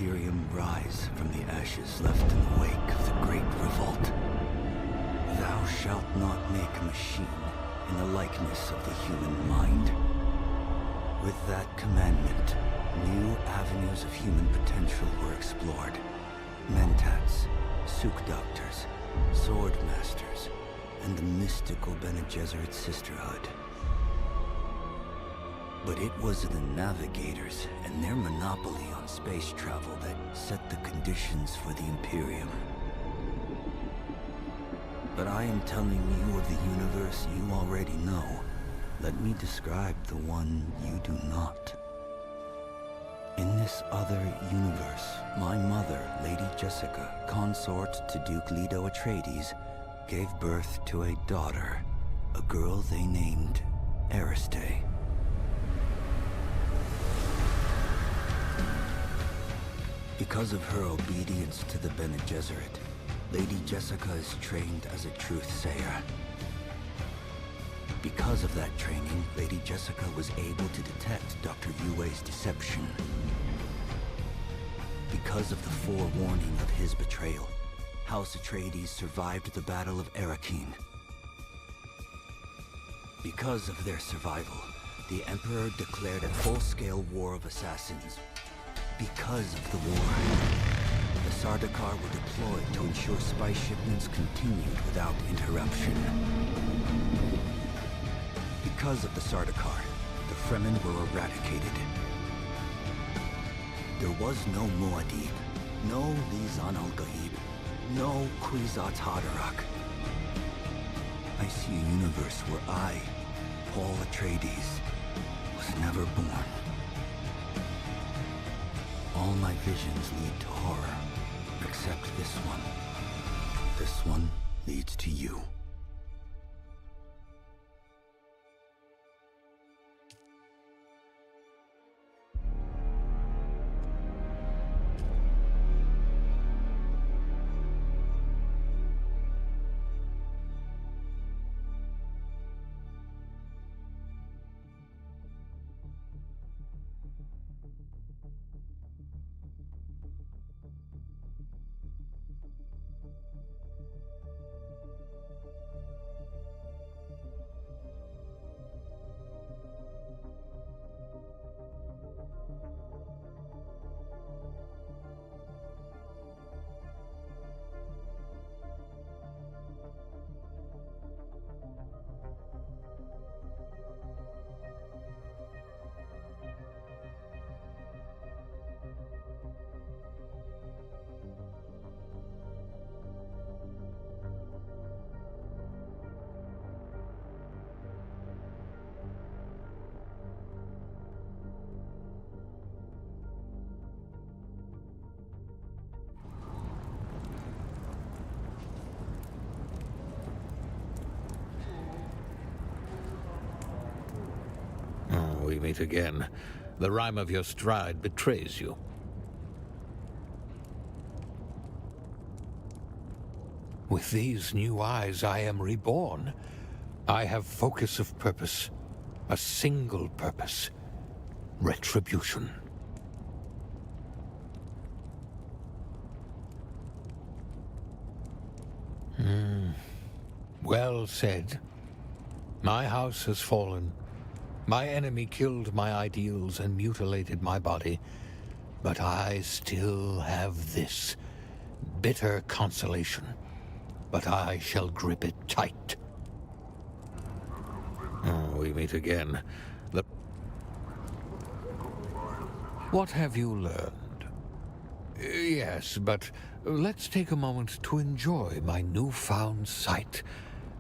Imperium rise from the ashes left in the wake of the Great Revolt. Thou shalt not make a machine in the likeness of the human mind. With that commandment, new avenues of human potential were explored. Mentats, Suk Doctors, Sword Masters, and the mystical Bene Gesserit Sisterhood. But it was the Navigators and their monopoly on space travel that set the conditions for the Imperium. But I am telling you of the universe you already know. Let me describe the one you do not. In this other universe, my mother, Lady Jessica, consort to Duke Leto Atreides, gave birth to a daughter, a girl they named Ariste. Because of her obedience to the Bene Gesserit, Lady Jessica is trained as a truth-sayer. Because of that training, Lady Jessica was able to detect Dr. Yue's deception. Because of the forewarning of his betrayal, House Atreides survived the Battle of Arrakeen. Because of their survival, the Emperor declared a full-scale war of assassins. Because of the war, the Sardaukar were deployed to ensure spice shipments continued without interruption. Because of the Sardaukar, the Fremen were eradicated. There was no Muad'Dib, no Lisan al-Gaib, no Kwisatz Haderach. I see a universe where I, Paul Atreides, was never born. All my visions lead to horror, except this one. This one leads to you. We meet again. The rhyme of your stride betrays you. With these new eyes, I am reborn. I have focus of purpose. A single purpose. Retribution. Well said. My house has fallen. My enemy killed my ideals and mutilated my body, but I still have this bitter consolation. But I shall grip it tight. We meet again. What have you learned? Yes, but let's take a moment to enjoy my newfound sight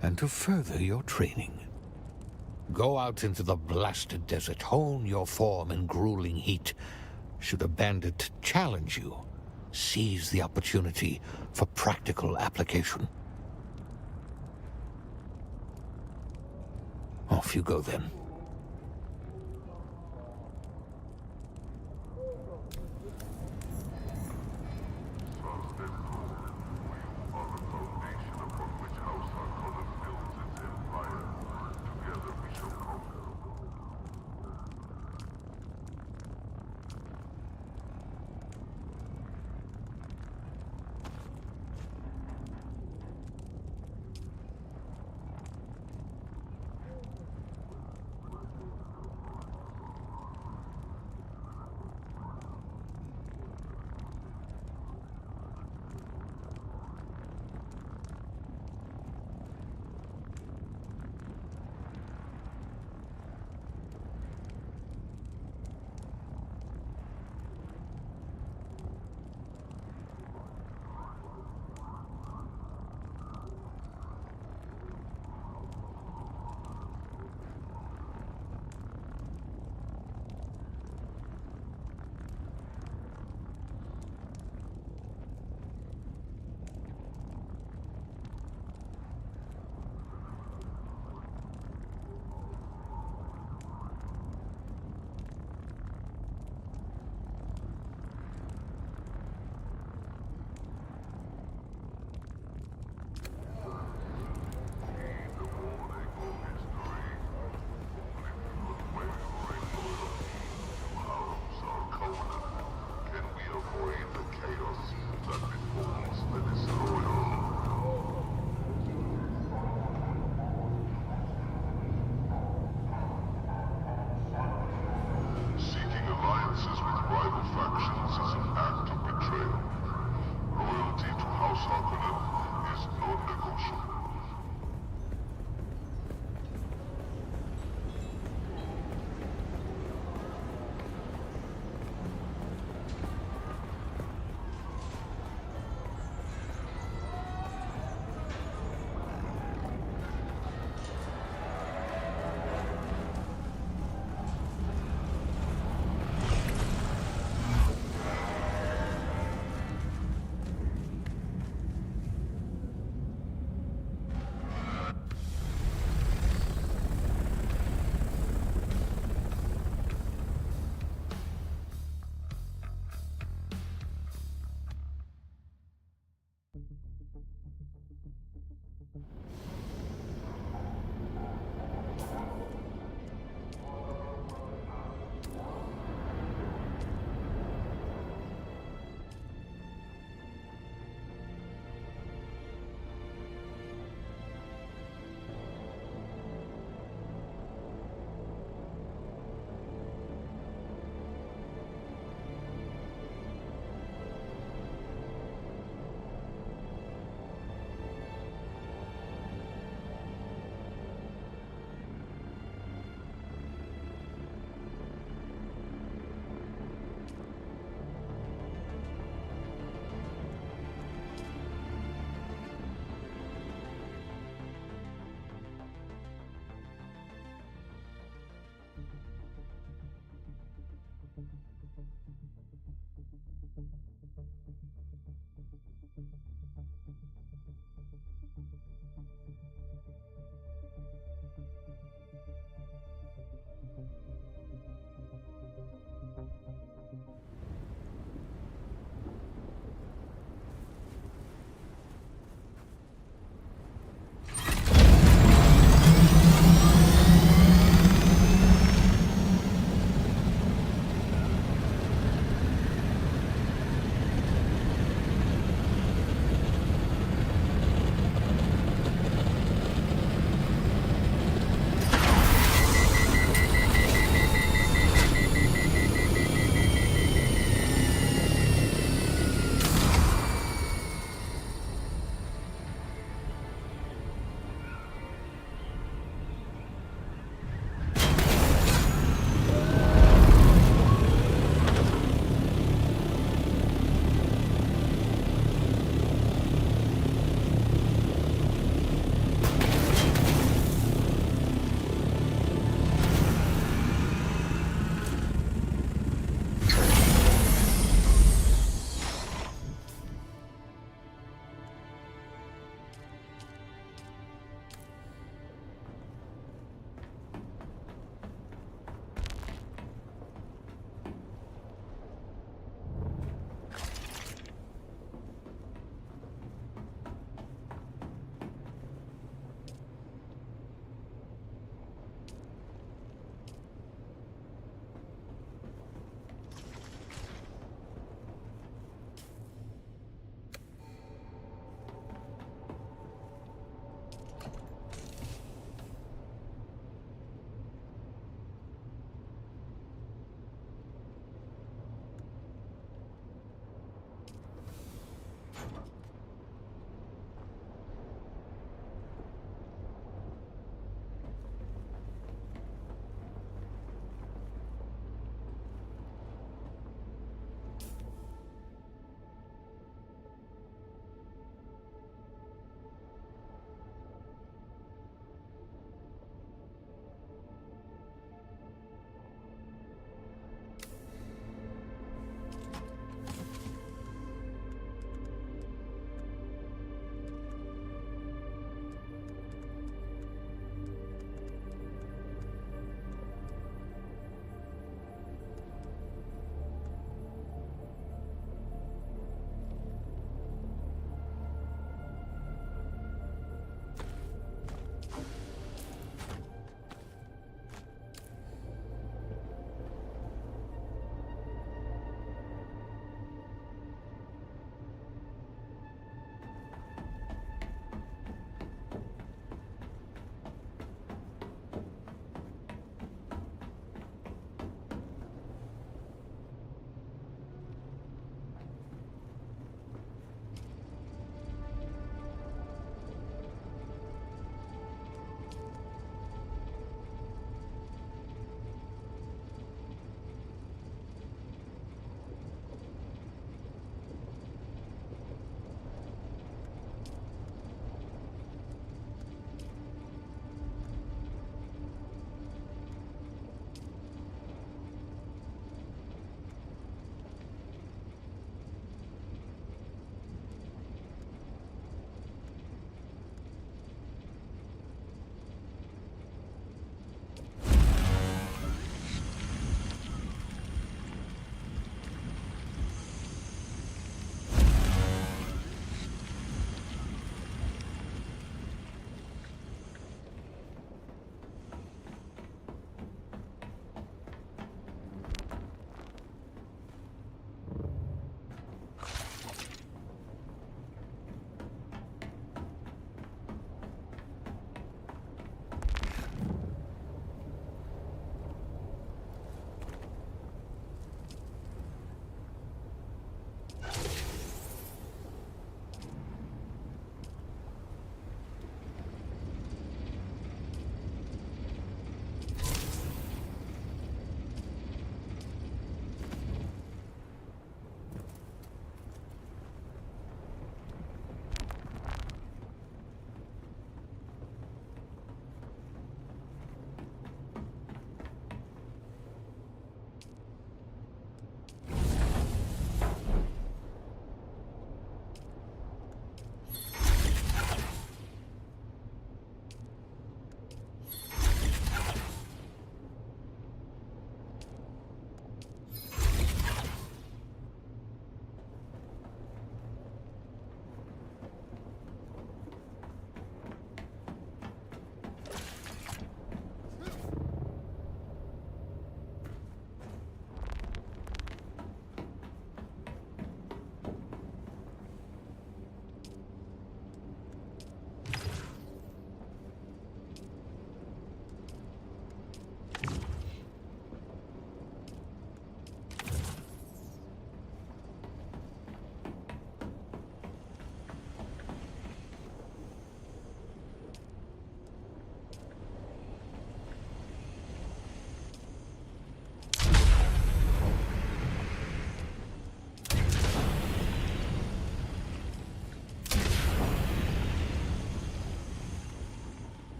and to further your training. Go out into the blasted desert, hone your form in grueling heat. Should a bandit challenge you, seize the opportunity for practical application. Off you go then.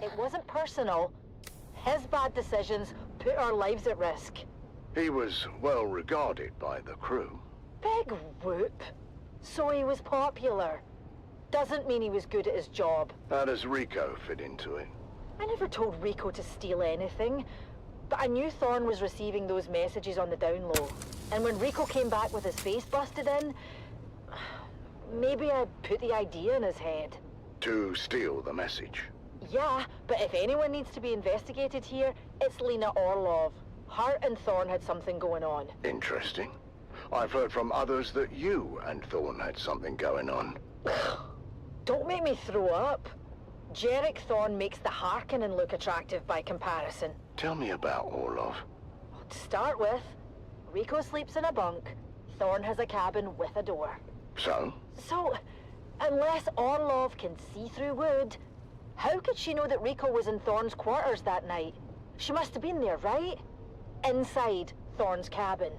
It wasn't personal. His bad decisions put our lives at risk. He was well regarded by the crew. Big whoop. So he was popular. Doesn't mean he was good at his job. How does Rico fit into it? I never told Rico to steal anything, but I knew Thorne was receiving those messages on the down low. And when Rico came back with his face busted in, maybe I put the idea in his head. To steal the message. Yeah, but if anyone needs to be investigated here, it's Lena Orlov. Hart and Thorne had something going on. Interesting. I've heard from others that you and Thorne had something going on. Don't make me throw up. Jarek Thorne makes the Harkonnen look attractive by comparison. Tell me about Orlov. To start with, Rico sleeps in a bunk. Thorne has a cabin with a door. So? So, unless Orlov can see through wood, how could she know that Rico was in Thorne's quarters that night? She must have been there, right? Inside Thorne's cabin.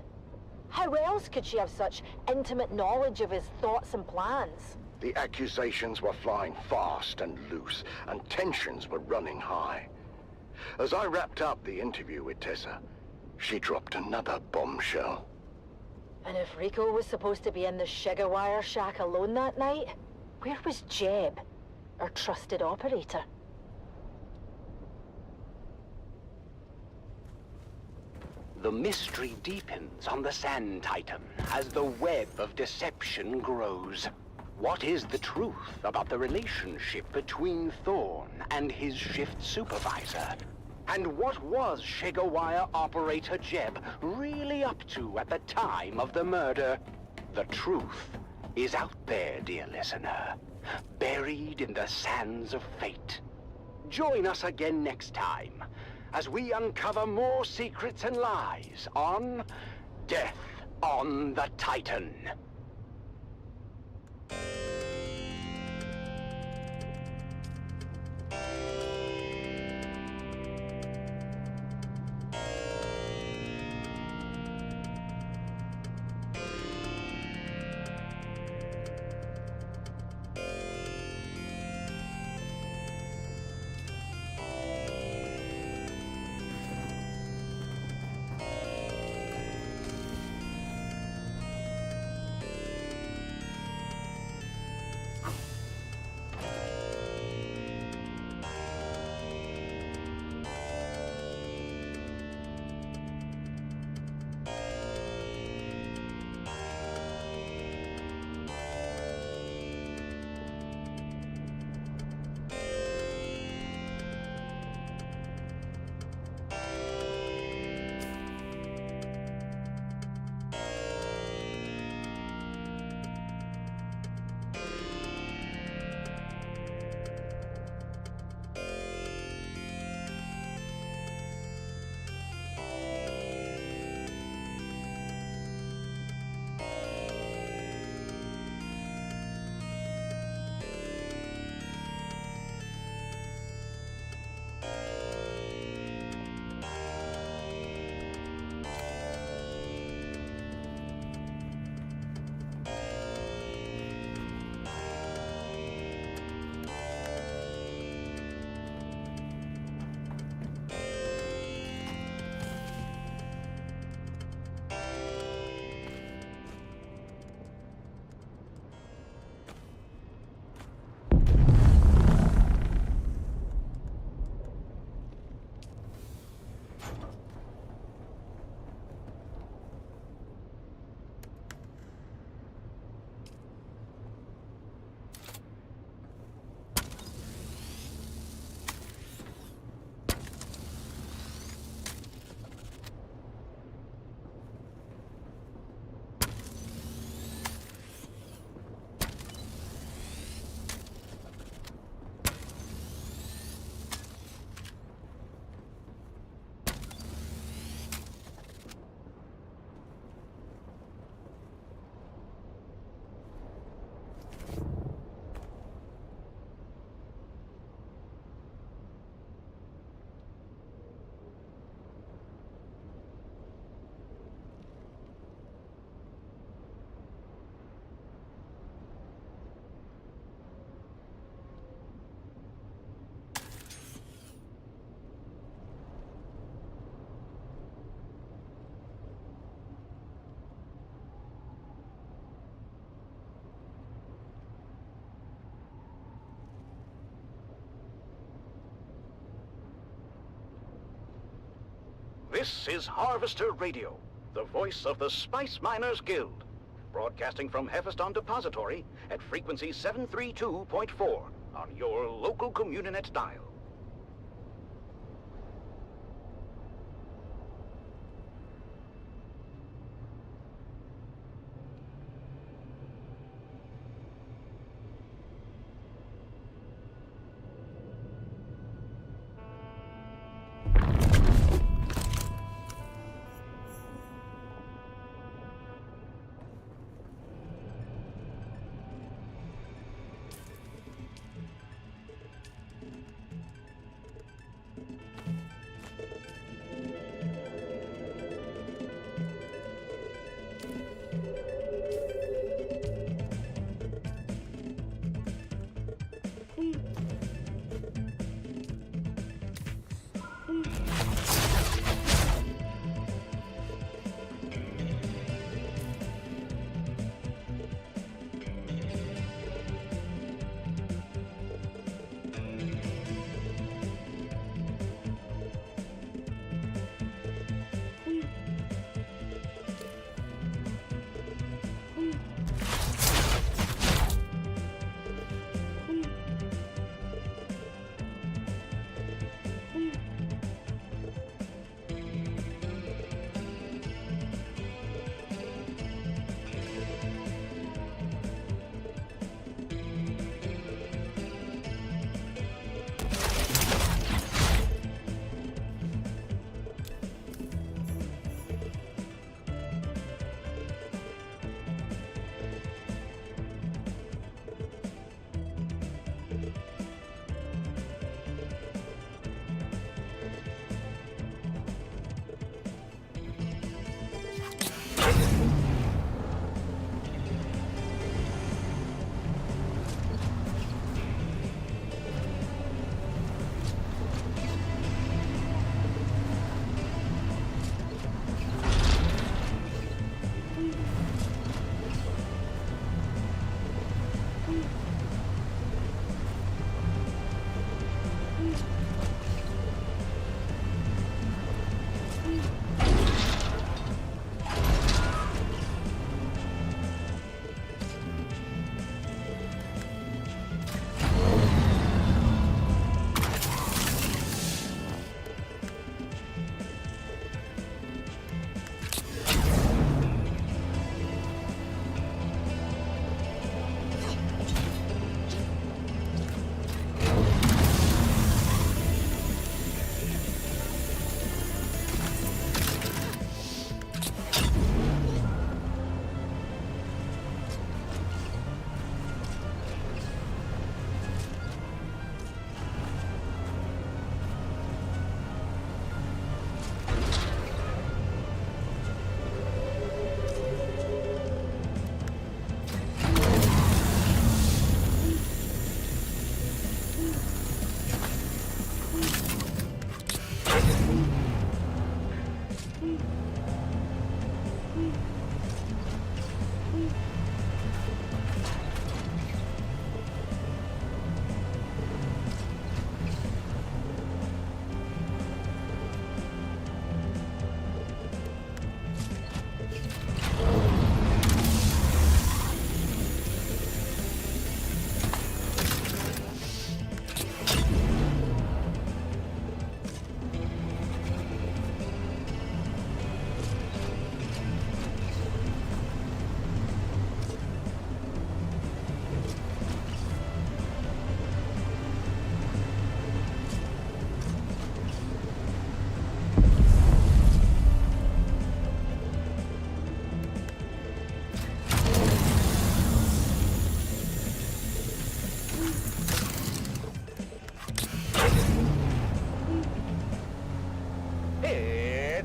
How else could she have such intimate knowledge of his thoughts and plans? The accusations were flying fast and loose, and tensions were running high. As I wrapped up the interview with Tessa, she dropped another bombshell. And if Rico was supposed to be in the sugar wire shack alone that night, where was Jeb, our trusted operator? The mystery deepens on the Sand Titan as the web of deception grows. What is the truth about the relationship between Thorne and his shift supervisor? And what was Shigawire operator Jeb really up to at the time of the murder? The truth is out there, dear listener, buried in the sands of fate. Join us again next time as we uncover more secrets and lies on Death on the Titan. This is Harvester Radio, the voice of the Spice Miners Guild, broadcasting from Hephaeston Depository at frequency 732.4 on your local Communinet dial.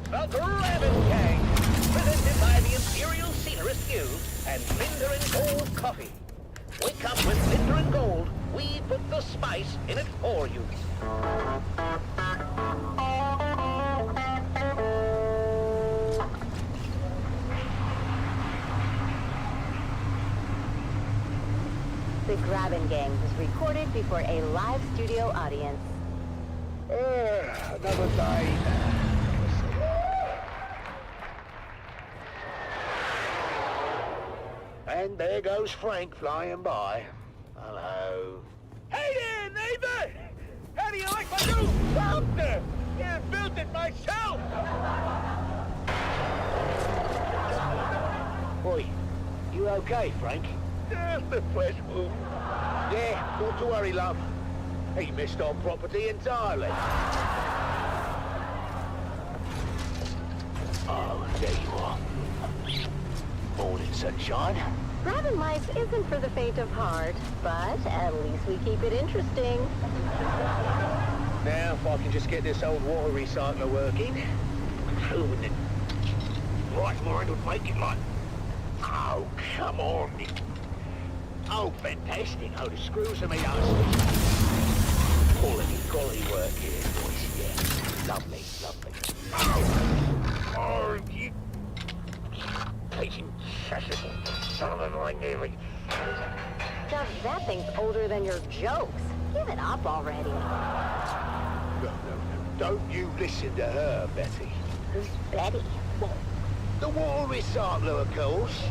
The Grabbing Gang, presented by the Imperial Scenarist Guild and Linder and Gold Coffee. Wake up with Linder and Gold. We put the spice in it for you. The Grabbing Gang was recorded before a live studio audience. Another day. And there goes Frank flying by. Hello. Hey there, neighbor! How do you like my new blindoctor? Yeah, built it myself! Oi, you okay, Frank? Just a fresh wound. Yeah, not to worry, love. He missed on property entirely. Oh, there you are. Morning, sunshine. Grabbing life isn't for the faint of heart, but at least we keep it interesting. Now, if I can just get this old water recycler working, who wouldn't right mind would make it like... Oh, come on. Oh, fantastic. Oh, the screws are made out of quality work here, boys. Yeah, lovely, lovely. Oh, you... Taking chassis, son of a nearly... Stuff, that thing's older than your jokes. Give it up already. No. Don't you listen to her, Betty. Who's Betty? What? The water recycler, of course.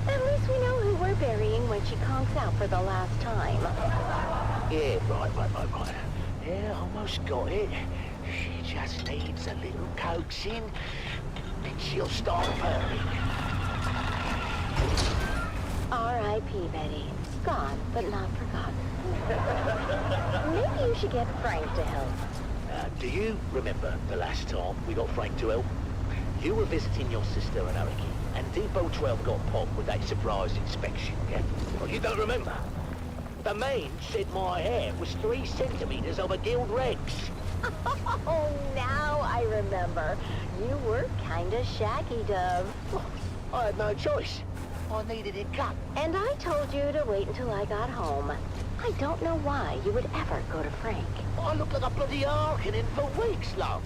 At least we know who we're burying when she conks out for the last time. Yeah, right. Yeah, almost got it. She just needs a little coaxing, then she'll start purring. R.I.P. Betty. Gone, but not forgotten. Maybe you should get Frank to help. Do you remember the last time we got Frank to help? You were visiting your sister in Araki, and Depot 12 got popped with that surprise inspection, yeah? Well, you don't remember? The man said my hair was 3 centimeters of a Guild Rex. Oh, now I remember. You were kinda shaggy, Dove. Well, I had no choice. I needed it cut. And I told you to wait until I got home. I don't know why you would ever go to Frank. I looked like a bloody Harkonnen for weeks, love.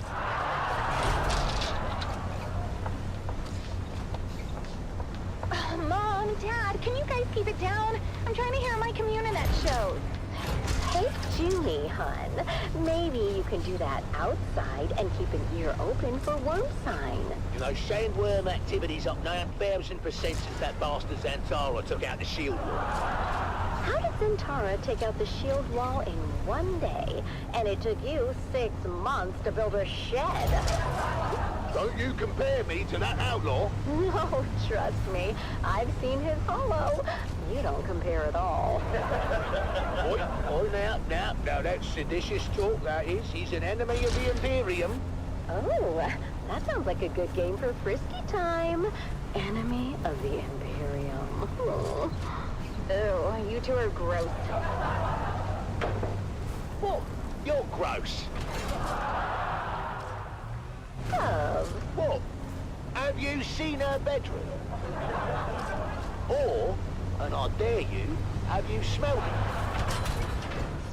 Mom, Dad, can you guys keep it down? I'm trying to hear my Communinet shows. Hey, Julie, hun. Maybe you can do that outside and keep an ear open for worm sign. You know, sandworm activity's up 9,000% since that bastard Zantara took out the shield wall. How did Zantara take out the shield wall in one day, and it took you 6 months to build a shed? Don't you compare me to that outlaw. No, trust me. I've seen his hollow. You don't compare at all. Now, that's seditious talk, that is. He's an enemy of the Imperium. Oh, that sounds like a good game for frisky time. Enemy of the Imperium. Ew, you two are gross. What? You're gross. Love. What? Have you seen her bedroom? Or, and I dare you, have you smelled it?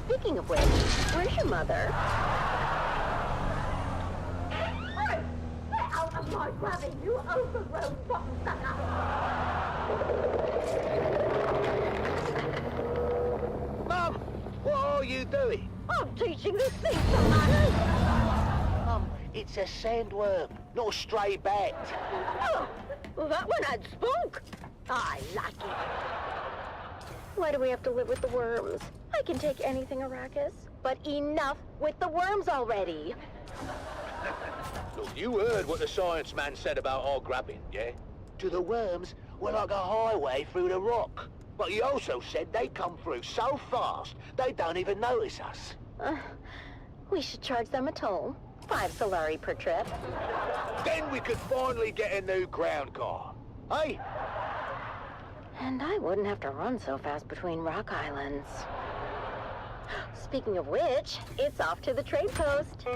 Speaking of which, where's your mother? Get out of my cabin, you overgrown bottom sucker! Mum, what are you doing? I'm teaching this thing some manners! Mum, it's a sandworm, not a stray bat. Oh, well, that one had spunk. I like it. Why do we have to live with the worms? I can take anything, Arrakis, but enough with the worms already. Look, you heard what the science man said about our grabbing, yeah? To the worms, we're like a highway through the rock. But he also said they come through so fast, they don't even notice us. We should charge them a toll. 5 Solari per trip. Then we could finally get a new ground car. Hey? And I wouldn't have to run so fast between rock islands. Speaking of which, it's off to the trade post.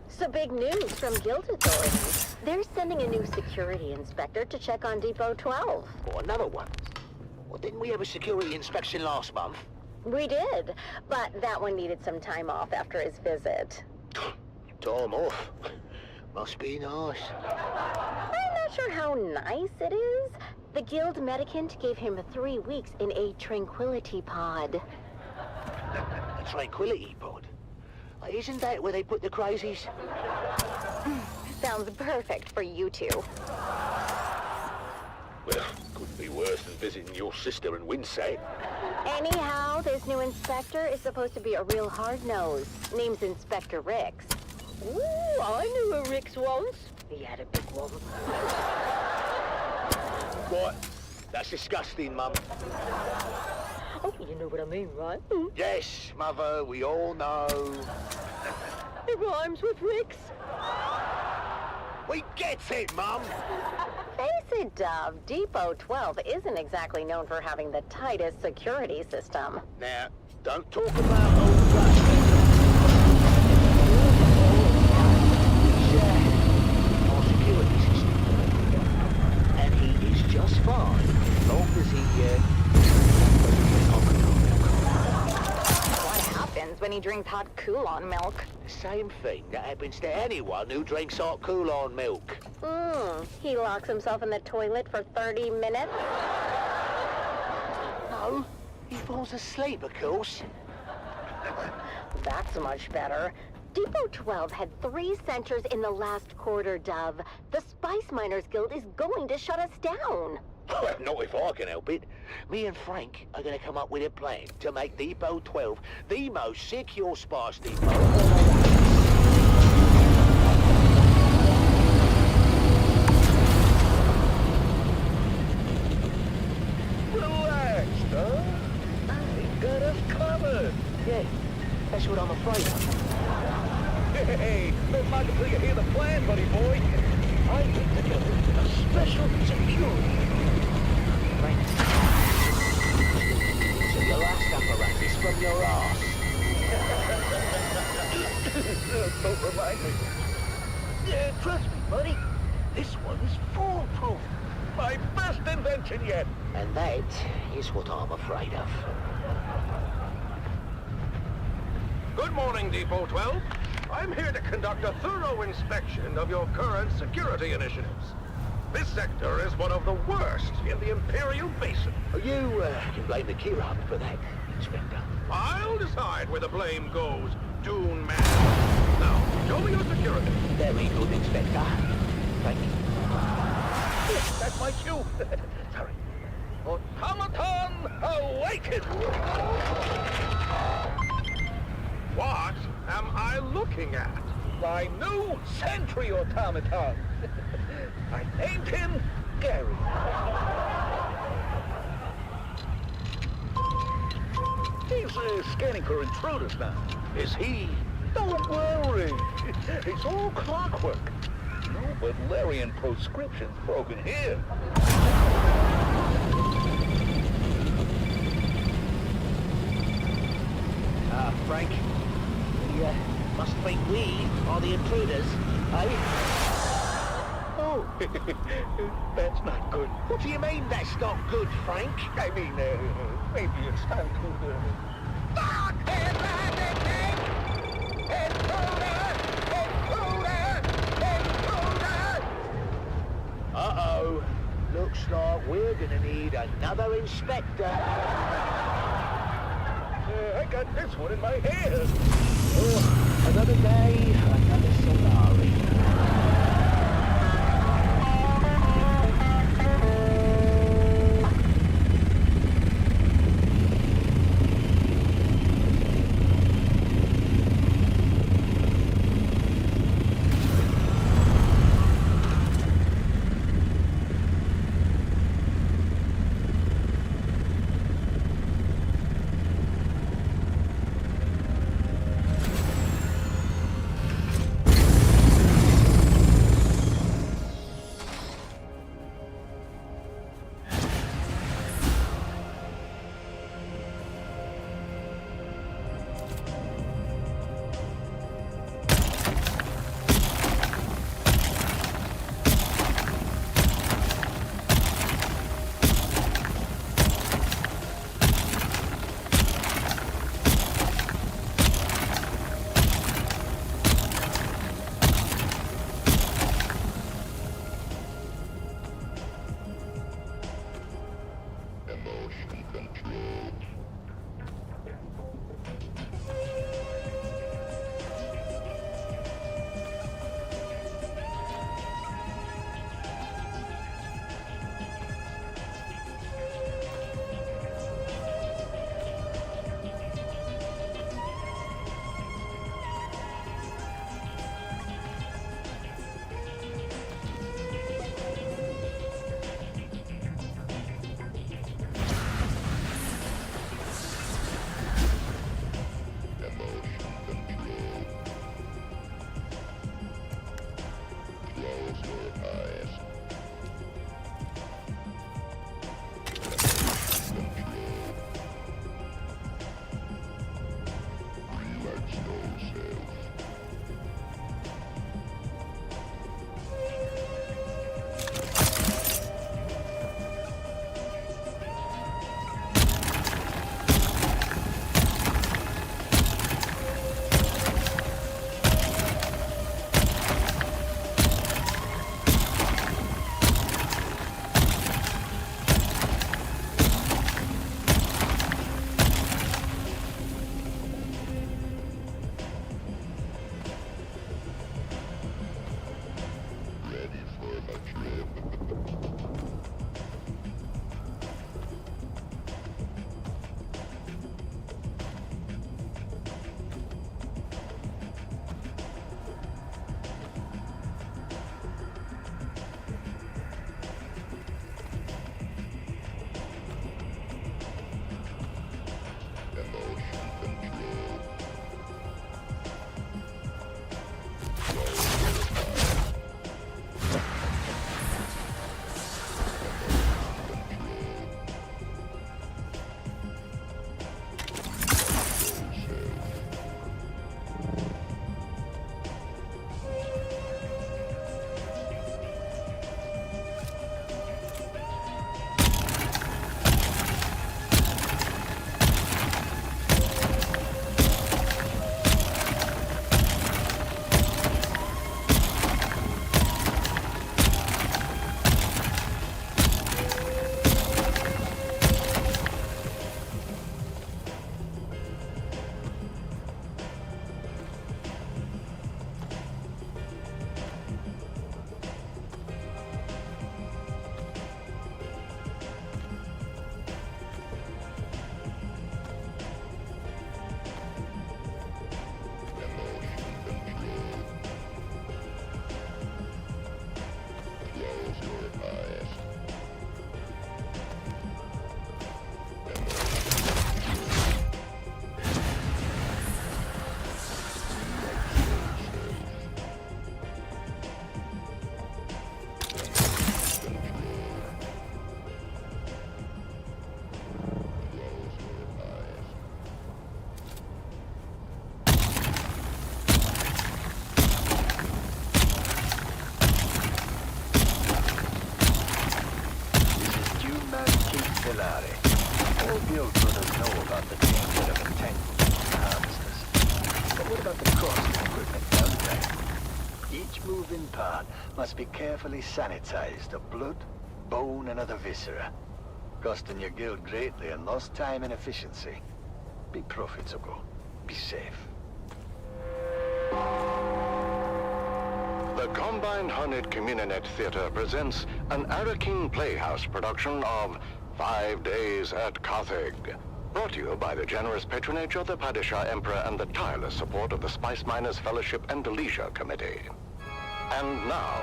So big news from Guild authorities. They're sending a new security inspector to check on Depot 12. Or another one. Well, didn't we have a security inspection last month? We did, but that one needed some time off after his visit. Time off? Must be nice. I'm not sure how nice it is. The Guild medicant gave him 3 weeks in a tranquility pod. A tranquility pod? Isn't that where they put the crazies? Sounds perfect for you two. Well, couldn't be worse than visiting your sister in Winsay. Anyhow, this new inspector is supposed to be a real hard-nose. Name's Inspector Rix. Ooh, I knew a Rix once. He had a big one. What? That's disgusting, Mum. Oh, you know what I mean, right? Yes, Mother, we all know. It rhymes with Rix. We get it, Mum. Face it, Dove. Depot 12 isn't exactly known for having the tightest security system. Now, don't talk about old Rush. Our security system. And he is just fine, as long as he, What happens when he drinks hot Cool-on milk? the same thing that happens to anyone who drinks hot Cool-on milk. He locks himself in the toilet for 30 minutes? No, he falls asleep, of course. That's much better. Depot 12 had 3 centers in the last quarter, Dove. The Spice Miners Guild is going to shut us down. Not if I can help it. Me and Frank are going to come up with a plan to make Depot 12 the most secure spice depot on the Relax, huh? They got us covered. Yeah, that's what I'm afraid of. Hey, don't mind until you hear the plan, buddy boy. I put together a special security. Frank, so your last apparatus from your arse. Don't remind me. Yeah, trust me, buddy. This one's foolproof. My best invention yet. And that is what I'm afraid of. Good morning, Depot 12. I'm here to conduct a thorough inspection of your current security initiatives. This sector is one of the worst in the Imperial Basin. You can blame the Kirab for that, Inspector. I'll decide where the blame goes, Dune man. Now, show me your security. Very good, Inspector. Thank you. That's my cue. Sorry. Automaton awaken! What am I looking at? My new sentry automaton. I named him Gary. He's scanning for intruders now. Is he? Don't worry. It's all clockwork. No Valerian proscriptions broken here. Frank, you must think we are the intruders, eh? Oh, that's not good. What do you mean that's not good, Frank? I mean, maybe it's time to... Uh-oh. Looks like we're gonna need another inspector. I got this one in my hand. Oh, another day, another Solari. know about the danger of entanglement harvesters. But what about the cost of equipment downtime? Each moving part must be carefully sanitized of blood, bone, and other viscera, costing your guild greatly in lost time and efficiency. Be profitable. Be safe. The Combined Hornet Communinet Theater presents an Arakin Playhouse production of 5 Days at Carthage. Brought to you by the generous patronage of the Padishah Emperor and the tireless support of the Spice Miners Fellowship and the Leisure Committee. And now,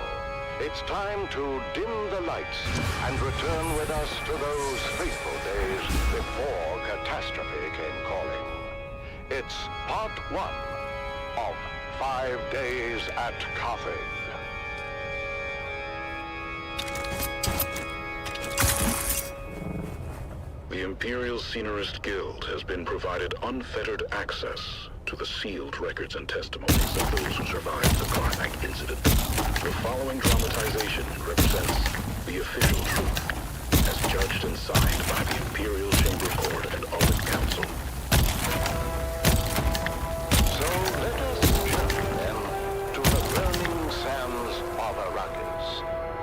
it's time to dim the lights and return with us to those faithful days before catastrophe came calling. It's part 1 of 5 Days at Carthage. The Imperial Scenarist Guild has been provided unfettered access to the sealed records and testimonies of those who survived the Carthage incident. The following dramatization represents the official truth, as judged and signed by the Imperial Chamber Court and Audit Council. So let us journey then to the burning sands of Arrakis,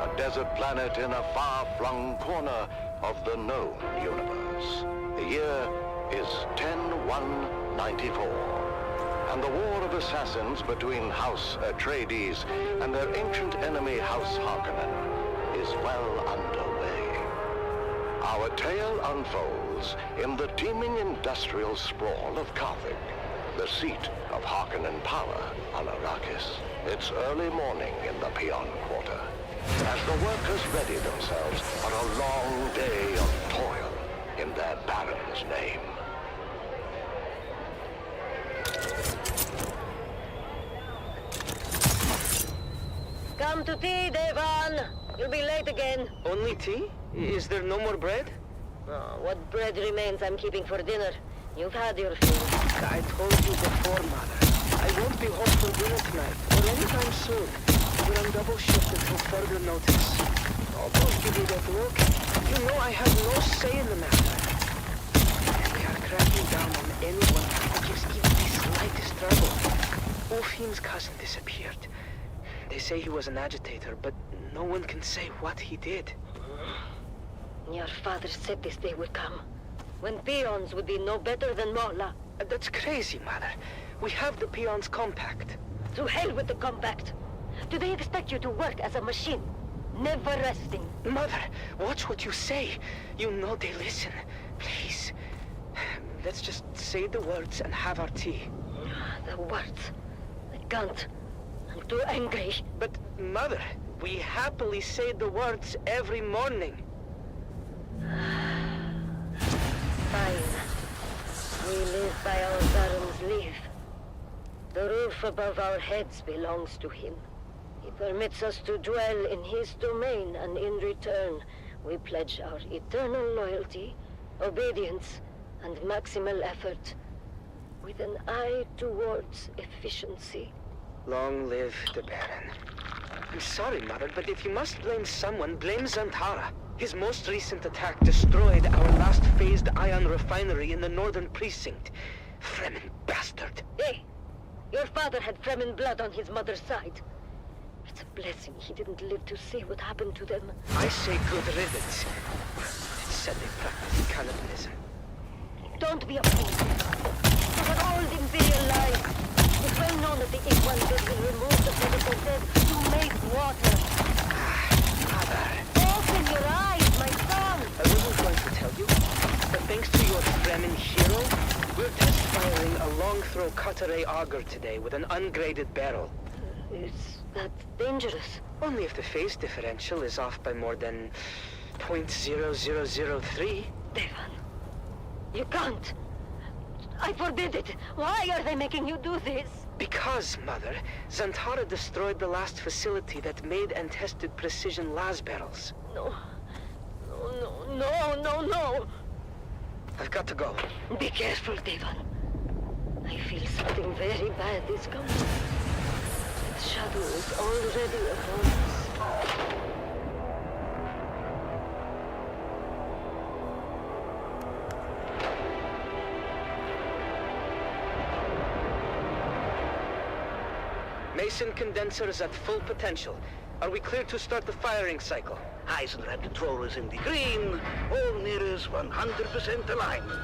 a desert planet in a far-flung corner of the known universe. The year is 10-1-94, and the war of assassins between House Atreides and their ancient enemy House Harkonnen is well underway. Our tale unfolds in the teeming industrial sprawl of Carthage, the seat of Harkonnen power on Arrakis. It's early morning in the Peon Quarter, as the workers ready themselves for a long day of toil in their Baron's name. Come to tea, Devan. You'll be late again. Only tea? Is there no more bread? Oh, what bread remains I'm keeping for dinner. You've had your fill. I told you before, Mother. I won't be home for dinner tonight, or anytime soon. We're on double shift until further notice. Oh, don't give me that look. You know I have no say in the matter. We are cracking down on anyone who gives even the slightest trouble. Ulfhim's cousin disappeared. They say he was an agitator, but no one can say what he did. Your father said this day would come, when peons would be no better than Mola. That's crazy, Mother. We have the peons' compact. To hell with the compact. Do they expect you to work as a machine? Never resting. Mother, watch what you say. You know they listen. Please. Let's just say the words and have our tea. The words. I can't. I'm too angry. But, Mother, we happily say the words every morning. Fine. We live by our Baron's leave. The roof above our heads belongs to him. He permits us to dwell in his domain, and in return, we pledge our eternal loyalty, obedience, and maximal effort, with an eye towards efficiency. Long live the Baron. I'm sorry, Mother, but if you must blame someone, blame Zantara. His most recent attack destroyed our last phased ion refinery in the northern precinct. Fremen bastard. Hey! Your father had Fremen blood on his mother's side. It's a blessing he didn't live to see what happened to them. I say good riddance. It's said they practice cannibalism. Don't be a fool. For an old Imperial lie. It's well known that the Iguan did will remove the medical dead to make water. Mother. Open your eyes, my son! I wasn't going to tell you, but thanks to your Fremen hero, we're test firing a long-throw Cutter-A auger today with an ungraded barrel. Is that dangerous? Only if the phase differential is off by more than 0.0003. Devan, you can't. I forbid it. Why are they making you do this? Because, Mother, Zantara destroyed the last facility that made and tested precision las barrels. No. No. I've got to go. Be careful, Devan. I feel something very bad is coming. Its shadow is already upon us. Mason condensers at full potential. Are we clear to start the firing cycle? Eisenrad controllers in the green, all mirrors 100% alignment.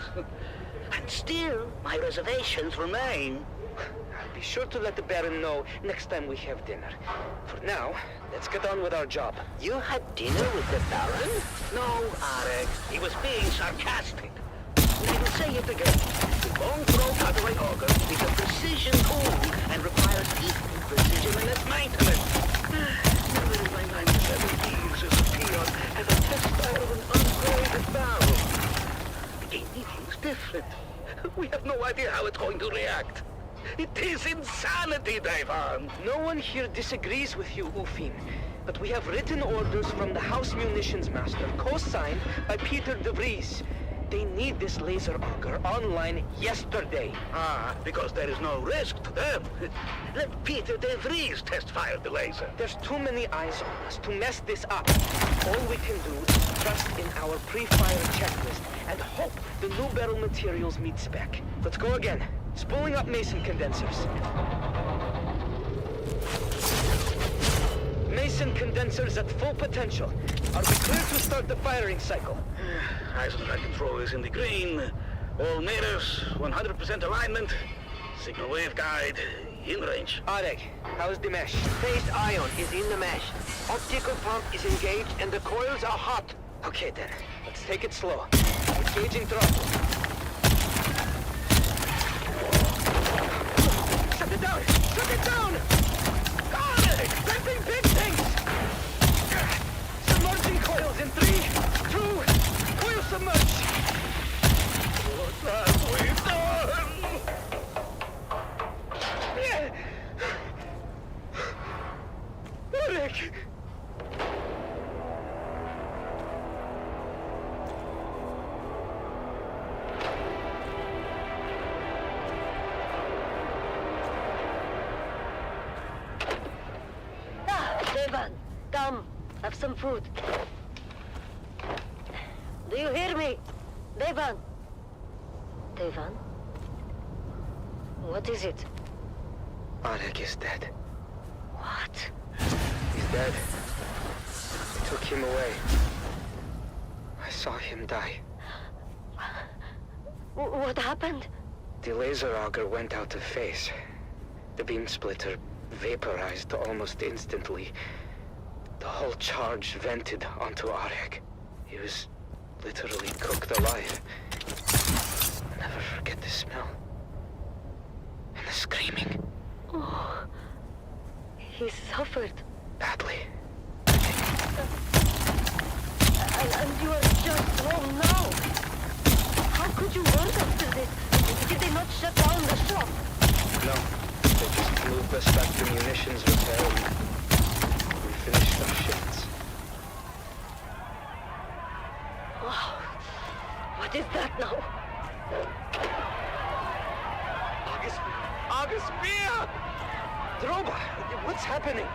And still, my reservations remain. I'll be sure to let the Baron know next time we have dinner. For now, let's get on with our job. You had dinner with the Baron? No, Arek, he was being sarcastic. And I will say it again. The bone-throw cutaway auger is a precision tool and requires equal precision in its maintenance. Never in my 97 years as a peon has a test fire of an ungraded barrel. Anything's different. We have no idea how it's going to react. It is insanity, Devon. No one here disagrees with you, Ufin. But we have written orders from the House Munitions Master, co-signed by Peter de Vries. They need this laser auger online yesterday. Because there is no risk to them. Let Peter de Vries test-fire the laser. There's too many eyes on us to mess this up. All we can do is trust in our pre-fire checklist and hope the new barrel materials meet spec. Let's go again. Spooling up Mason condensers. Mason condensers at full potential. Are we clear to start the firing cycle? Eisenrad controllers in the green. All mirrors, 100% alignment. Signal waveguide, in range. Arek, how's the mesh? Phased ion is in the mesh. Optical pump is engaged and the coils are hot. Okay then, let's take it slow. Engaging throttle. Shut it down! Shut it down! Arek! Dumping big things! Submerging coils in 3, 2, coil submerge! What have we done? Arek! Devan, come. Have some food. Do you hear me? Devan? Devan? What is it? Arek is dead. What? He's dead. They took him away. I saw him die. What happened? The laser auger went out of phase. The beam splitter vaporized almost instantly. The whole charge vented onto Arek. He was literally cooked alive. I'll never forget the smell. And the screaming. Oh, he suffered. Badly. And you are just home now. How could you work after this? Did they not shut down the shop? No. They just moved us back to munitions repair and we finished our shifts. Oh, what is that now? August Spear! Droba, what's happening?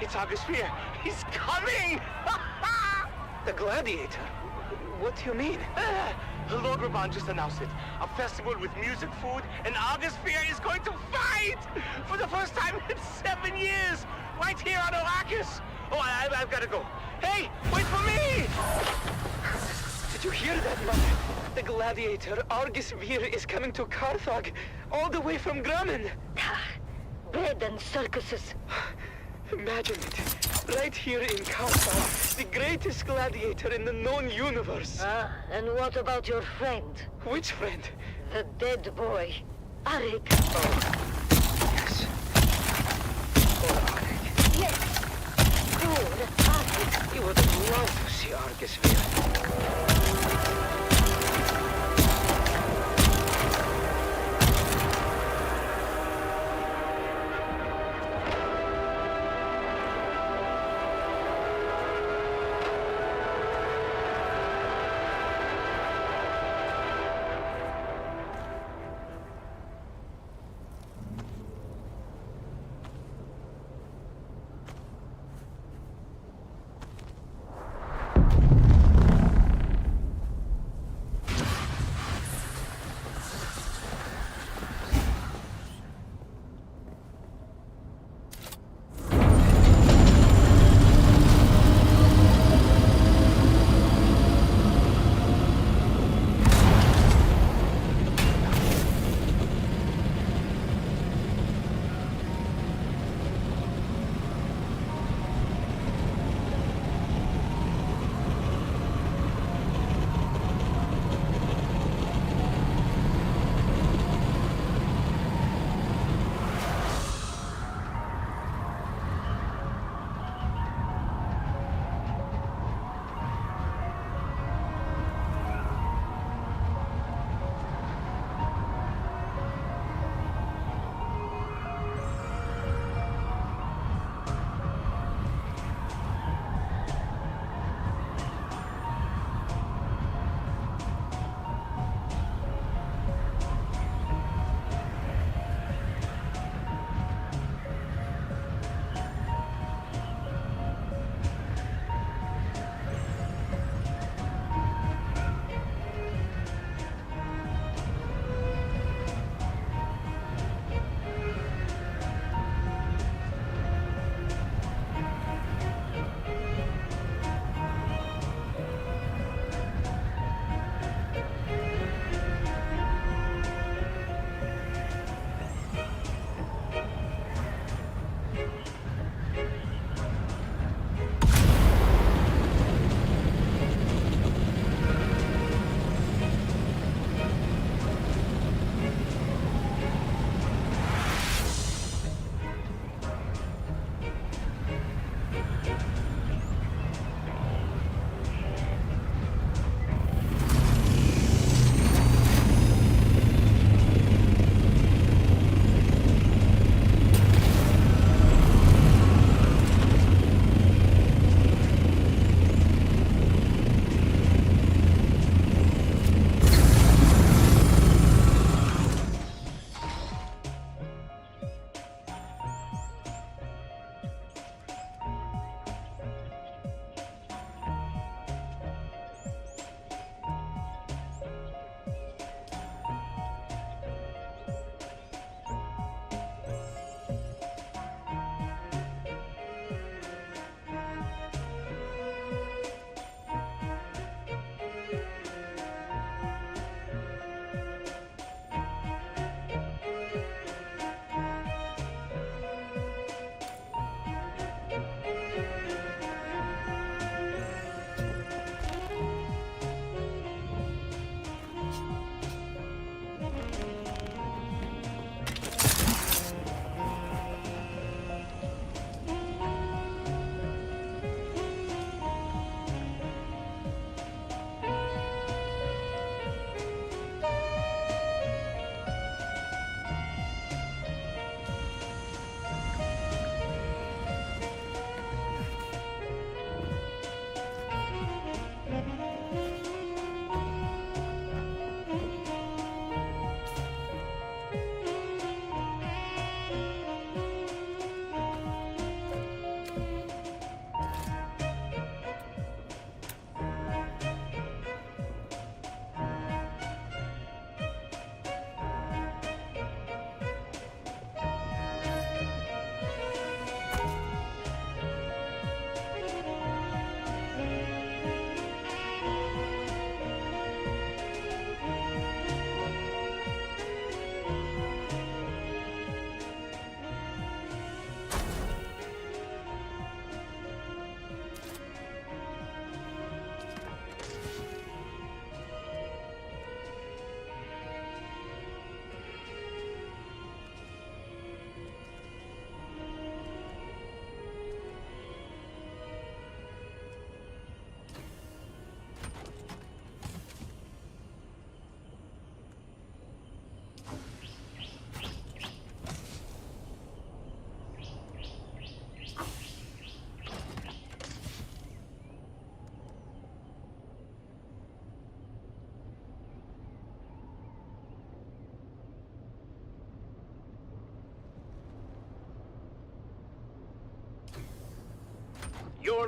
It's August Spear. He's coming! The Gladiator? What do you mean? Lord Raban just announced it. A festival with music, food, and August Spear is going to fight! For the first time in 7 years! Right here on Arrakis! Oh, I've got to go. Hey, wait for me! Did you hear that, Mother? The Gladiator, Argus Vir, is coming to Carthage, all the way from Grumman. Bread and circuses. Imagine it. Right here in Carthage, the greatest gladiator in the known universe. And what about your friend? Which friend? The dead boy, Arik. Oh, yes. Poor Arik. Yes. Poor Arik. He would have loved to see Argus Vir.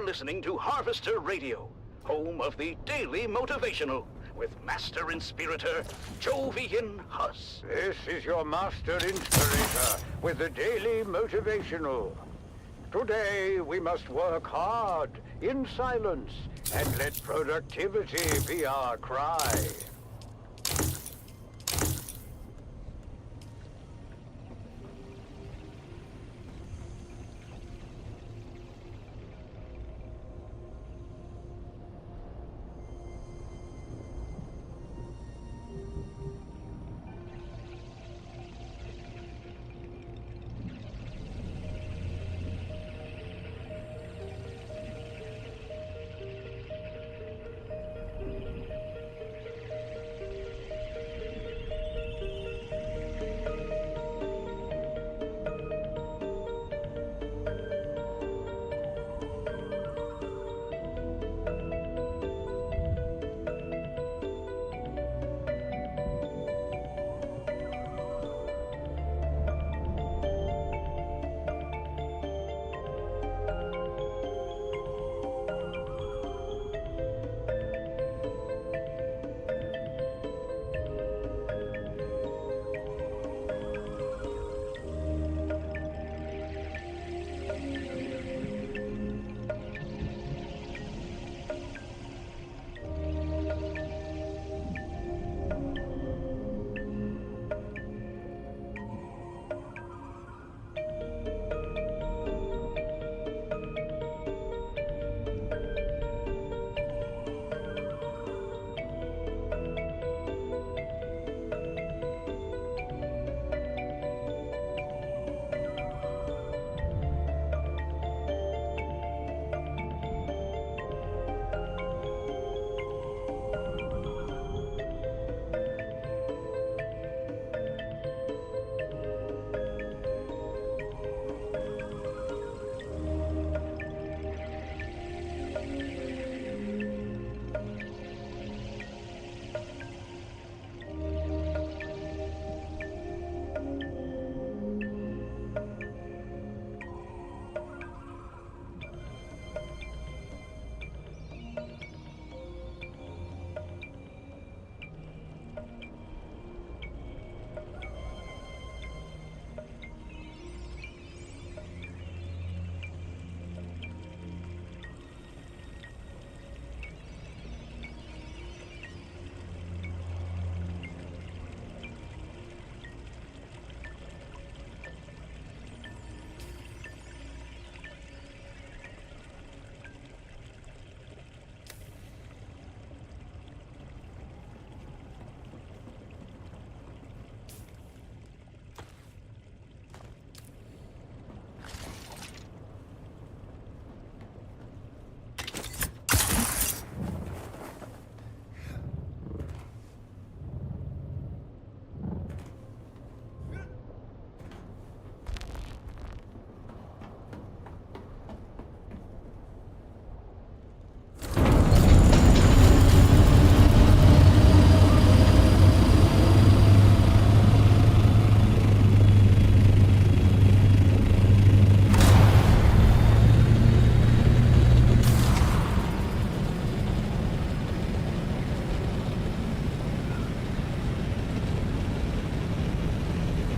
listening to Harvester Radio, home of the Daily Motivational, with Master Inspirator Jovian Huss. This is your Master Inspirator with the Daily Motivational. Today we must work hard, in silence, and let productivity be our cry.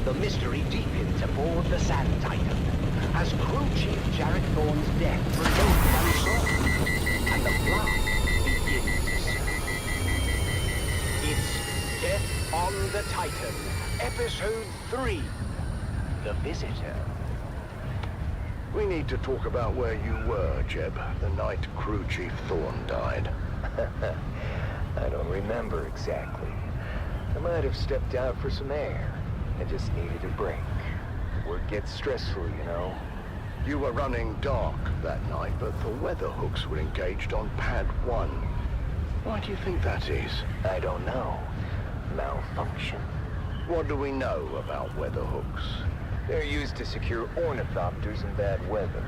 The mystery deepens aboard the Sand Titan as crew chief Jarrett Thorne's death remains unsolved, and the plot begins to serve. It's Death on the Titan, Episode 3, The Visitor. We need to talk about where you were, Jeb, the night crew chief Thorne died. I don't remember exactly. I might have stepped out for some air. I just needed a break. Work gets stressful, you know. You were running dark that night, but the weather hooks were engaged on Pad 1. Why do you think that is? I don't know. Malfunction. What do we know about weather hooks? They're used to secure ornithopters in bad weather.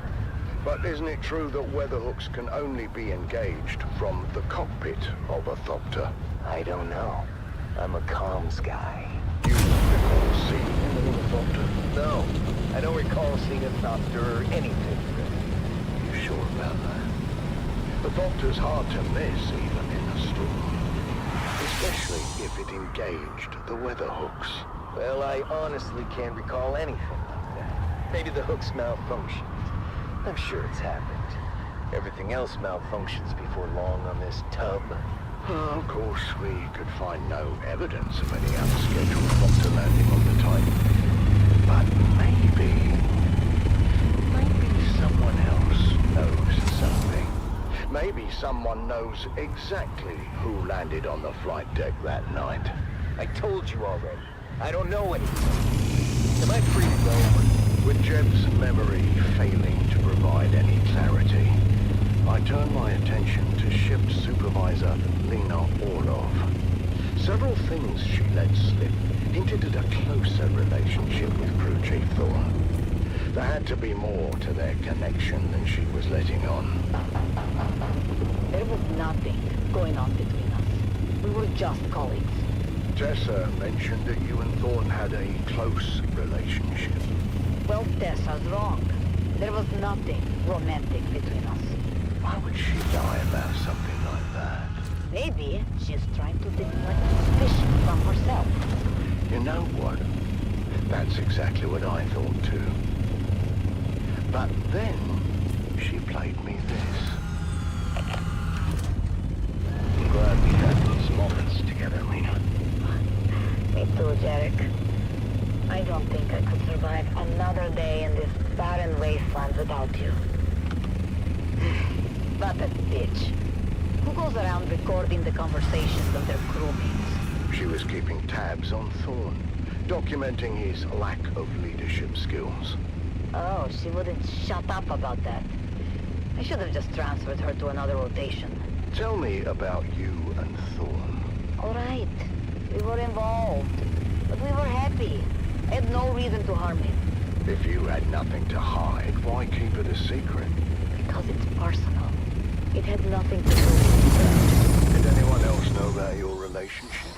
But isn't it true that weather hooks can only be engaged from the cockpit of a thopter? I don't know. I'm a comms guy. You recall seeing an ornithopter? No, I don't recall seeing a thopter or anything. You sure about that? The doctor's hard to miss even in a storm. Especially if it engaged the weather hooks. Well, I honestly can't recall anything like that. Maybe the hooks malfunctioned. I'm sure it's happened. Everything else malfunctions before long on this tub. Of course, we could find no evidence of any unscheduled doctor landing on the Titan. But maybe someone else knows something. Maybe someone knows exactly who landed on the flight deck that night. I told you already. I don't know anything. Am I free to go? With Jeb's memory failing to provide any clarity, I turned my attention to ship supervisor Lena Orlov. Several things she let slip hinted at a closer relationship with crew chief Thorne. There had to be more to their connection than she was letting on. There was nothing going on between us. We were just colleagues. Tessa mentioned that you and Thorne had a close relationship. Well, Tessa's wrong. There was nothing romantic between us. Why would she lie about something like that? Maybe she's trying to deflect suspicion from herself. You know what? That's exactly what I thought too. But then, she played me this. I'm glad we had these moments together, Lena. Me too, Jarek. I don't think I could survive another day in this barren wasteland without you. But a bitch. Who goes around recording the conversations of their crewmates? She was keeping tabs on Thorne, documenting his lack of leadership skills. Oh, she wouldn't shut up about that. I should have just transferred her to another rotation. Tell me about you and Thorne. All right. We were involved. But we were happy. I had no reason to harm him. If you had nothing to hide, why keep it a secret? Because it's personal. It had nothing to do with Did anyone else know about your relationship?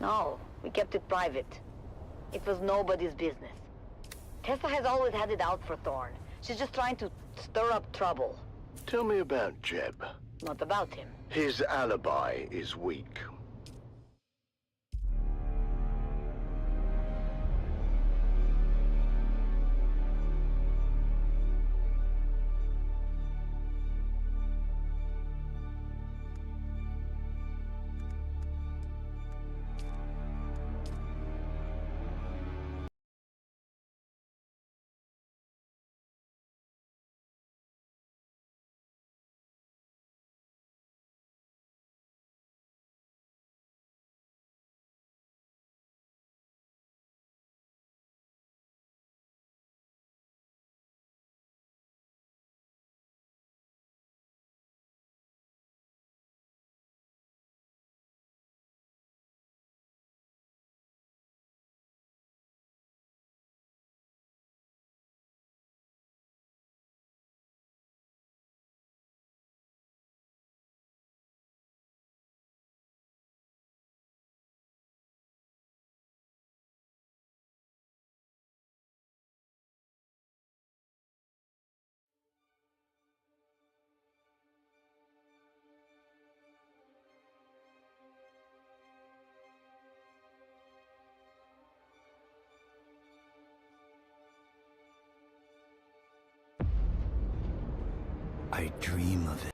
No, we kept it private. It was nobody's business. Tessa has always had it out for Thorne. She's just trying to stir up trouble. Tell me about Jeb. Not about him. His alibi is weak. I dream of it.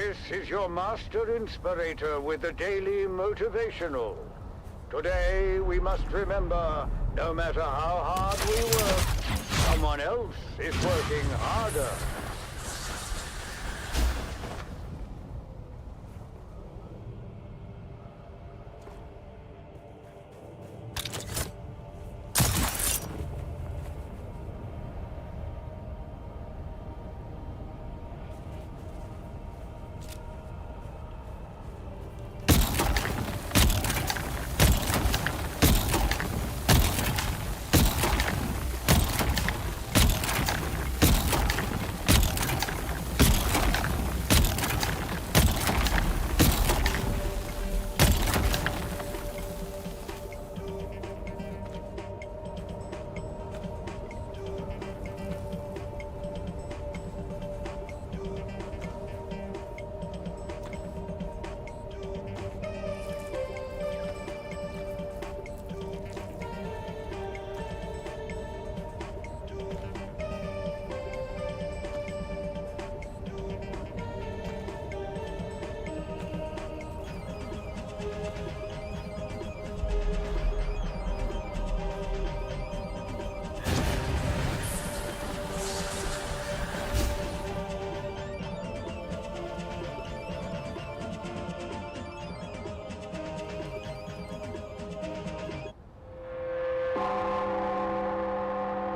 This is your master inspirator with the daily motivational. Today we must remember, no matter how hard we work, someone else is working harder.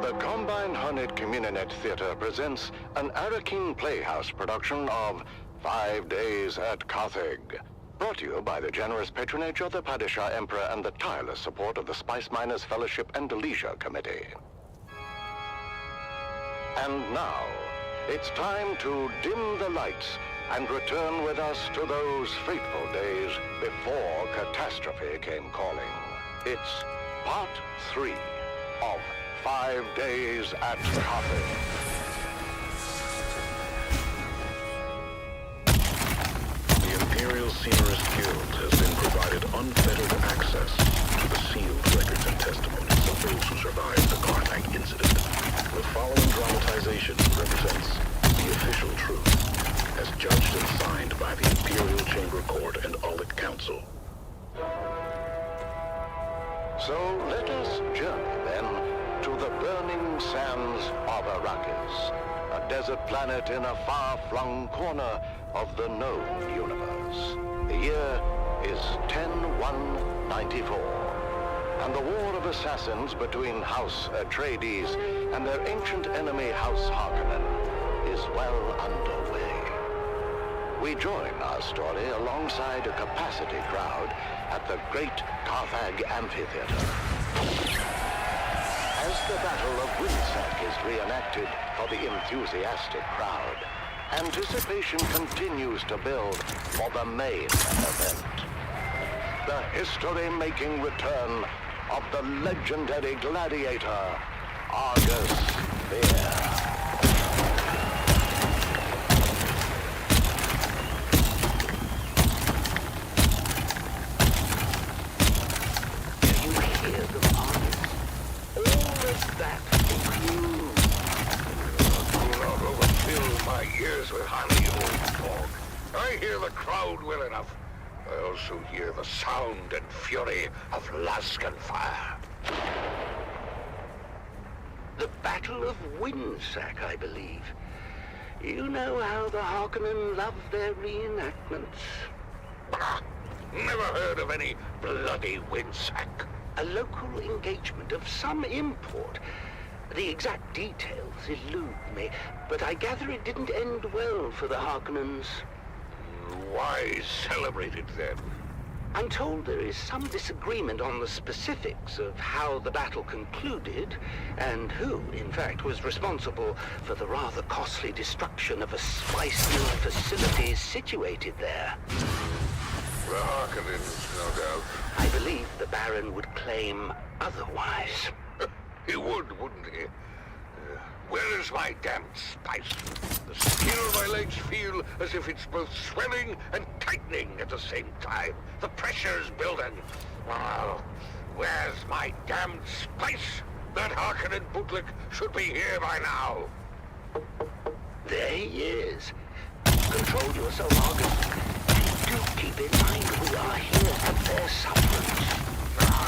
The Combine Hunted Communinet Theater presents an Arakeen Playhouse production of 5 Days at Carthage. Brought to you by the generous patronage of the Padishah Emperor and the tireless support of the Spice Miners Fellowship and Leisure Committee. And now, it's time to dim the lights and return with us to those fateful days before catastrophe came calling. It's part 3 of 5 Days at Carthage. The Imperial Scenarist Guild has been provided unfettered access to the sealed records and testimonies of those who survived the Carthage incident. The following dramatization represents the official truth, as judged and signed by the Imperial Chamber Court and Aulic Council. So let us journey then to the burning sands of Arrakis, a desert planet in a far-flung corner of the known universe. The year is 10-1-94, and the war of assassins between House Atreides and their ancient enemy House Harkonnen is well underway. We join our story alongside a capacity crowd at the Great Carthage Amphitheater. As the Battle of Windsec is reenacted for the enthusiastic crowd, anticipation continues to build for the main event. The history-making return of the legendary gladiator, Argus Fear. With honey, you old dog. I hear the crowd well enough. I also hear the sound and fury of Laskan fire. The Battle of Windsec, I believe. You know how the Harkonnen love their reenactments. Bah! Never heard of any bloody Windsec. A local engagement of some import. The exact details elude me, but I gather it didn't end well for the Harkonnens. Why celebrate it then? I'm told there is some disagreement on the specifics of how the battle concluded, and who, in fact, was responsible for the rather costly destruction of a spice mill facility situated there. The Harkonnens, no doubt. I believe the Baron would claim otherwise. He would, wouldn't he? Where is my damned spice? The skin on my legs feel as if it's both swelling and tightening at the same time. The pressure's building. Oh, where's my damned spice? That Harkonnen bootlick should be here by now. There he is. control yourself, Argus. And do keep in mind we are here at their sufferance.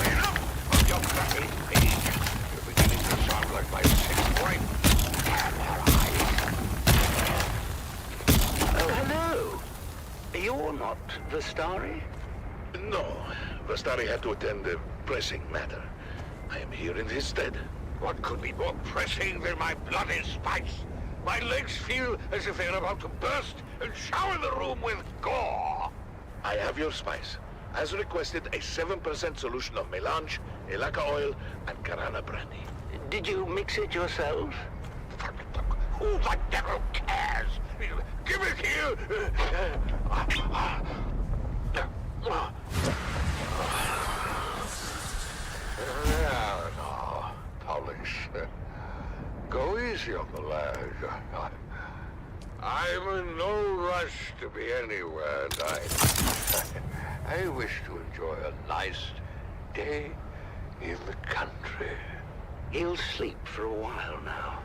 Enough of your bloody speech. You're beginning to sound like my sixth wife. Damn her eyes. Oh, hello. You're not Vestari? No, Vestari had to attend a pressing matter. I am here in his stead. What could be more pressing than my bloody spice? My legs feel as if they're about to burst and shower the room with gore. I have your spice. As requested, a 7% solution of melange, elaka oil, and Karana brandy. Did you mix it yourself? Who the devil cares? Give it here! No, polish. Go easy on the lad. I'm in no rush to be anywhere, and I wish to enjoy a nice day in the country. He'll sleep for a while now.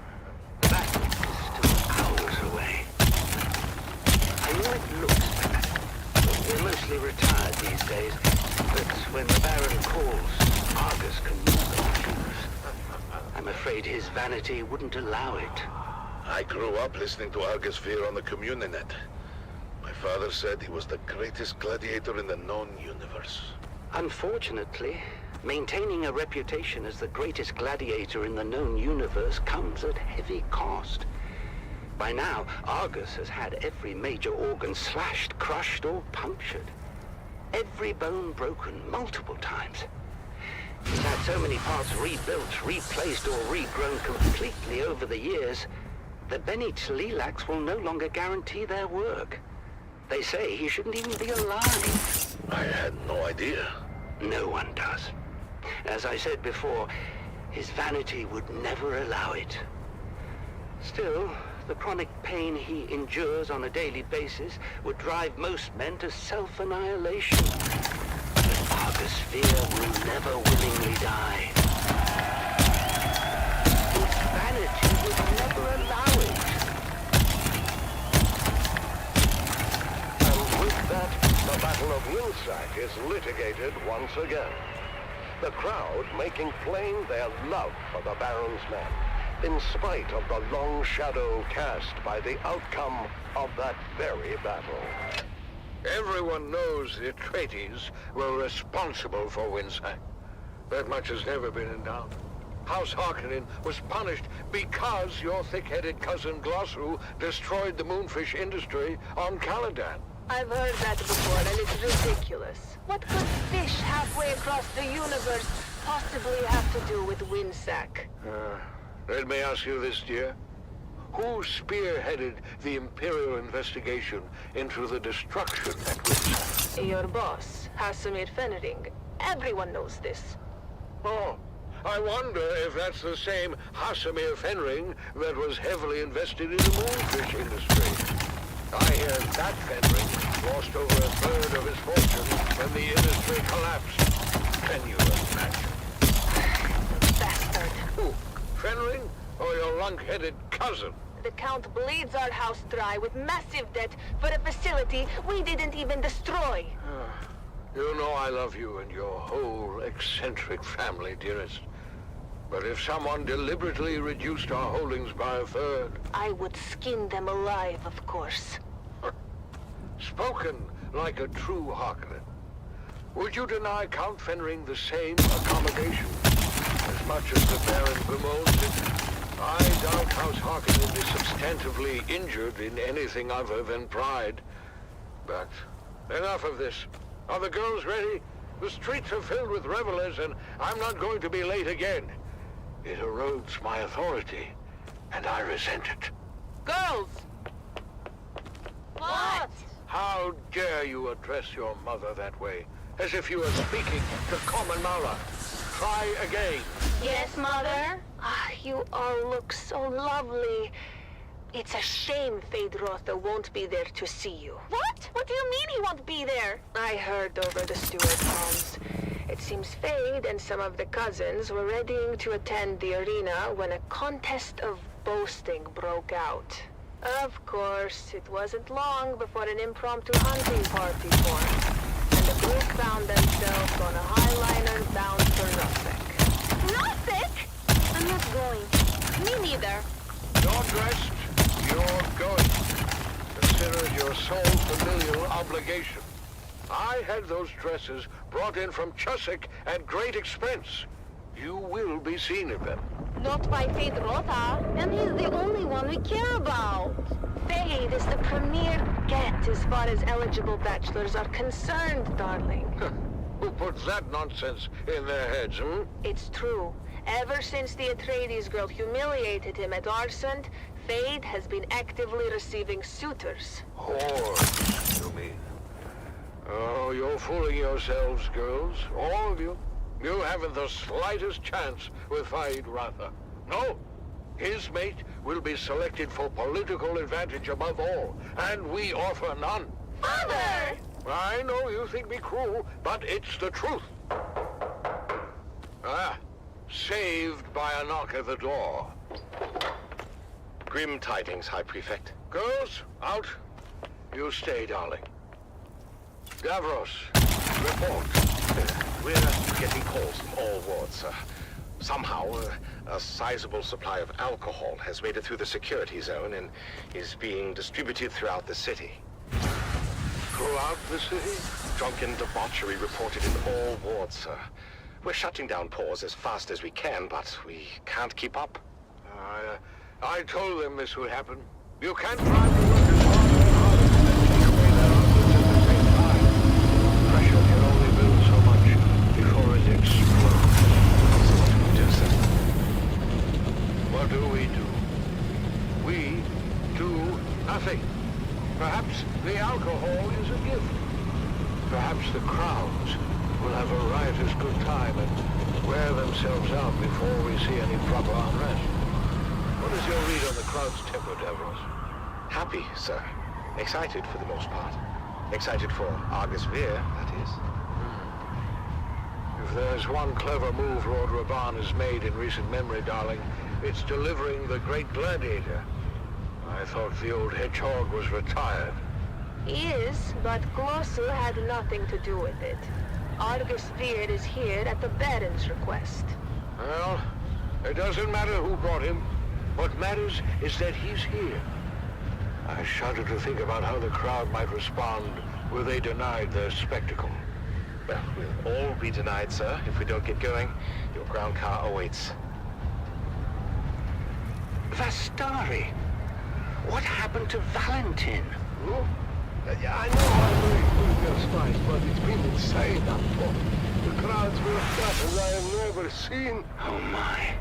That is still hours away. I know it looks bad. We're mostly retired these days, but when the Baron calls, Argus can never refuse. I'm afraid his vanity wouldn't allow it. I grew up listening to Argus Fear on the Communinet. My father said he was the greatest gladiator in the known universe. Unfortunately, maintaining a reputation as the greatest gladiator in the known universe comes at heavy cost. By now, Argus has had every major organ slashed, crushed, or punctured. Every bone broken multiple times. He's had so many parts rebuilt, replaced, or regrown completely over the years that Beni Tlilax will no longer guarantee their work. They say he shouldn't even be alive. I had no idea. No one does. As I said before, his vanity would never allow it. Still, the chronic pain he endures on a daily basis would drive most men to self-annihilation. But Argus Fear will never willingly die. His vanity would never allow it. And with that, the Battle of Winsack is litigated once again. The crowd making plain their love for the Baron's men, in spite of the long shadow cast by the outcome of that very battle. Everyone knows the Atreides were responsible for Winsack. That much has never been in doubt. House Harkonnen was punished because your thick-headed cousin Glossu destroyed the moonfish industry on Caladan. I've heard that before, and it's ridiculous. What could fish halfway across the universe possibly have to do with Winsack? Let me ask you this, dear. Who spearheaded the Imperial investigation into the destruction at Winsack? Your boss, Hasamir Fenring. Everyone knows this. Oh, I wonder if that's the same Hasamir Fenring that was heavily invested in the moonfish industry. I hear that Fenring lost over a third of his fortune when the industry collapsed. Can you imagine? Bastard. Who? Fenring? Or your lunk-headed cousin? The Count bleeds our house dry with massive debt for a facility we didn't even destroy. You know I love you and your whole eccentric family, dearest. But if someone deliberately reduced our holdings by a third... I would skin them alive, of course. Spoken like a true Harkonnen. Would you deny Count Fenring the same accommodation? As much as the Baron bemoans it, I doubt House Harkonnen is substantively injured in anything other than pride. But enough of this. Are the girls ready? The streets are filled with revelers, and I'm not going to be late again. It erodes my authority, and I resent it. Girls! What? How dare you address your mother that way, as if you were speaking to common Mala? Try again. Yes, Mother? Ah, you all look so lovely. It's a shame Feyd-Rautha won't be there to see you. What? What do you mean he won't be there? I heard over the steward comms. It seems Feyd and some of the cousins were readying to attend the arena when a contest of boasting broke out. Of course, it wasn't long before an impromptu hunting party formed, and the group found themselves on a highliner bound for Nothik. Nothik? I'm not going. Me neither. You're dressed, you're going. Consider it your sole familial obligation. I had those dresses brought in from Chusik at great expense. You will be seen in them. Not by Fate Rota, and he's the only one we care about. Fade is the premier get as far as eligible bachelors are concerned, darling. Who puts that nonsense in their heads, hmm? It's true. Ever since the Atreides girl humiliated him at Arsent, Fade has been actively receiving suitors. Whores, you mean? Oh, you're fooling yourselves, girls. All of you. You haven't the slightest chance with Faid Ratha. No. His mate will be selected for political advantage above all, and we offer none. Father! I know you think me cruel, but it's the truth. Saved by a knock at the door. Grim tidings, High Prefect. Girls, out. You stay, darling. Davros, report. We're getting calls from all wards, sir. Somehow, a sizable supply of alcohol has made it through the security zone and is being distributed throughout the city. Throughout the city? Drunken debauchery reported in all wards, sir. We're shutting down pores as fast as we can, but we can't keep up. I told them this would happen. You can't drive the workers harder and harder and take away their outputs at the same time. Pressure can only build so much before it explodes. So what do we do, sir? What do? We do nothing. Perhaps the alcohol is a gift. Perhaps the crowds will have a riotous good time and wear themselves out before we see any proper unrest. What is your read on the crowd's temper, Davros? Happy, sir. Excited for the most part. Excited for Argus Veer, that is. If there's one clever move Lord Raban has made in recent memory, darling, it's delivering the great gladiator. I thought the old hedgehog was retired. He is, but Glossu had nothing to do with it. Argus Veer is here at the Baron's request. Well, it doesn't matter who brought him. What matters is that he's here. I shudder to think about how the crowd might respond were they denied their spectacle. Well, we'll all be denied, sir, if we don't get going. Your ground car awaits. Vastari! What happened to Valentin? No? I know I'm very good at your spice, but it's been insane up top. The crowds were tough as I have never seen. Oh my.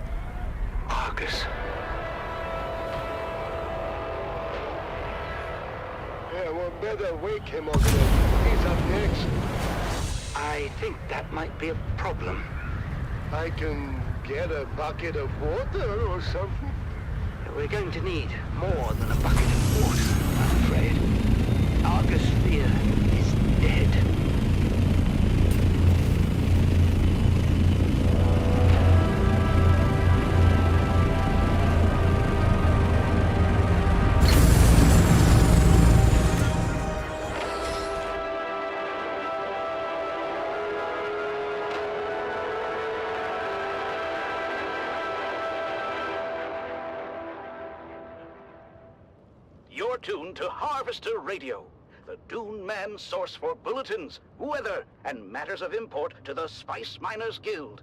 Argus. Yeah, well, better wake him, Ogden. He's up next. I think that might be a problem. I can get a bucket of water or something. We're going to need more than a bucket of water, I'm afraid. Argus Veer is dead. You're tuned to Harvester Radio, the Dune Man source for bulletins, weather, and matters of import to the Spice Miners Guild.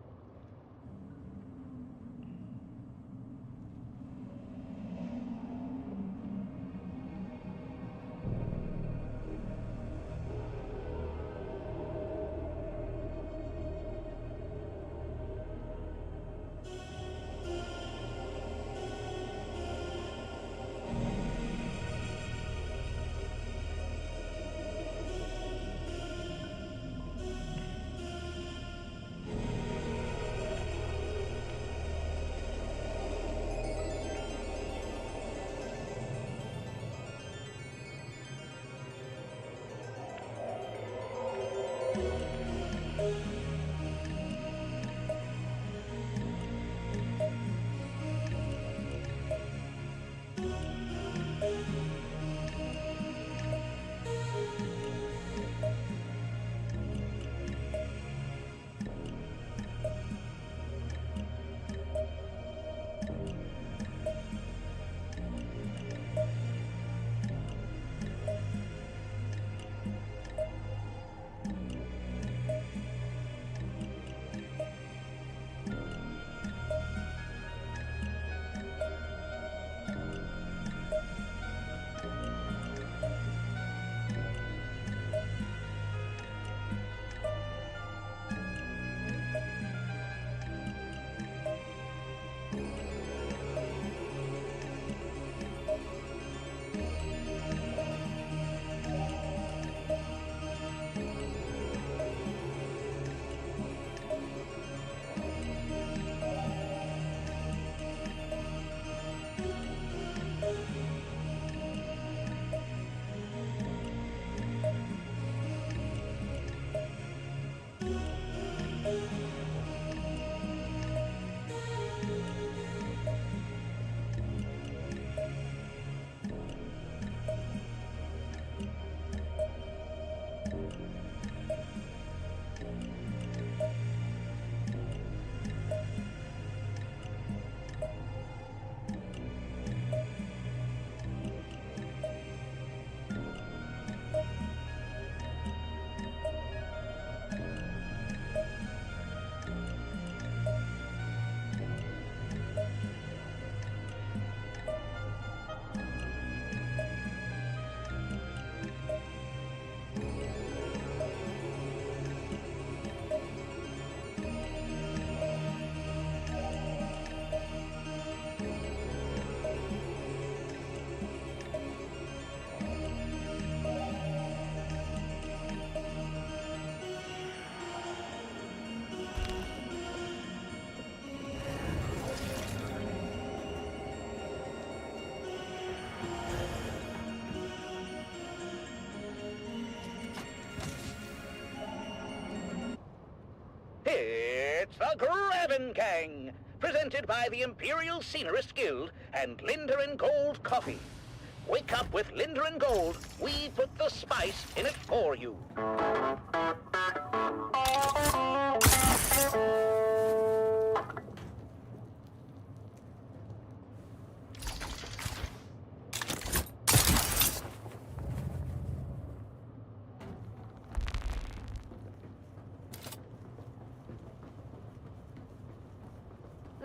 presented by the Imperial Scenarist Guild and Linder and Gold Coffee. Wake up with Linder and Gold. We put the spice in it for you.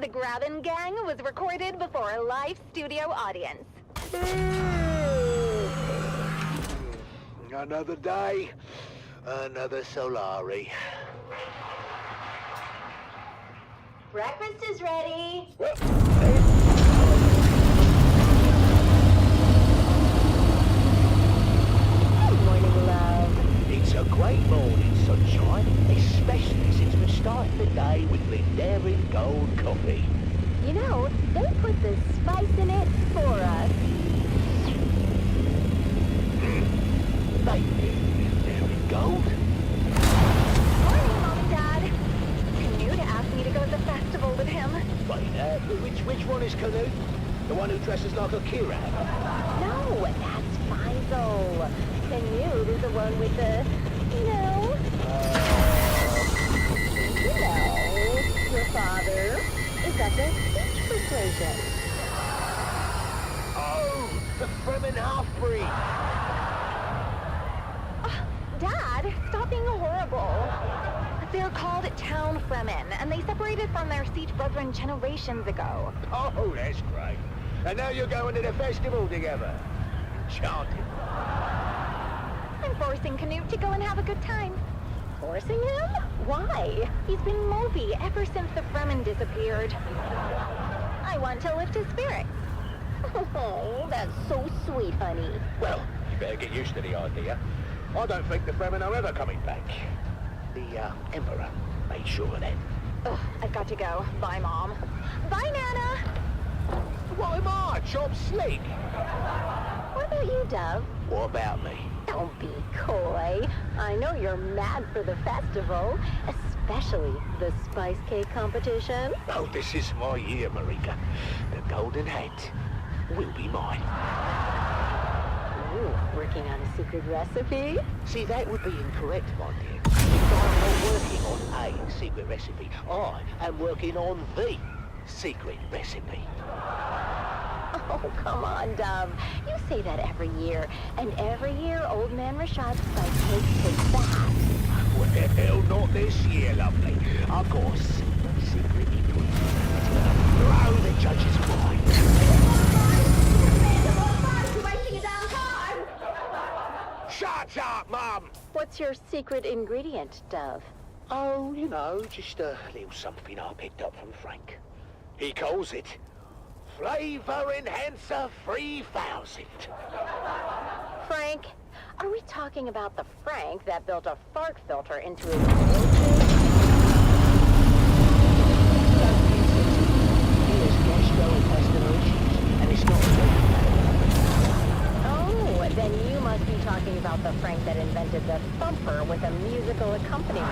The Grabbin' Gang was recorded before a live studio audience. Another day, another Solari. Breakfast is ready. Well, Good morning, love. it's a great morning, sunshine, especially since we're starting the day with Lindarian Gold Coffee. You know, they put the spice in it for us. Lindarian Gold? Morning, Mom and Dad. Canute asked me to go to the festival with him. Wait, which one is Canute? The one who dresses like a Kira? No, that's Faisal. Canute is the one with the, your father is of the speech persuasion. Oh, the Fremen half-breed. Dad, stop being horrible. They're called Town Fremen, and they separated from their siege brethren generations ago. Oh, that's great. And now you're going to the festival together. Enchanted. I'm forcing Canute to go and have a good time. Forcing him? Why? He's been mopey ever since the Fremen disappeared. I want to lift his spirits. Oh, that's so sweet, honey. Well, you better get used to the idea. I don't think the Fremen are ever coming back. The Emperor made sure of that. Ugh, I've got to go. Bye, Mom. Bye, Nana. What am I, Job Slick? What about you, Dove? What about me? Don't be coy. I know you're mad for the festival, especially the spice cake competition. Oh, this is my year, Marika. The golden hat will be mine. Ooh, working on a secret recipe? See, that would be incorrect, my dear. I'm not working on a secret recipe. I am working on the secret recipe. Oh, come on, Dove. You say that every year. And every year, Old Man Rashad's spice cake takes that. Well, not this year, lovely. Of course, secret ingredient. It's gonna blow the judge's mind. Shut up, Mum! What's your secret ingredient, Dove? Oh, you know, just a little something I picked up from Frank. He calls it Flavor Enhancer 3000. Frank? Are we talking about the Frank that built a fart filter into his milkshake? He has gastrointestinal issues, and it's not good. Oh, then you must be talking about the Frank that invented the thumper with a musical accompaniment.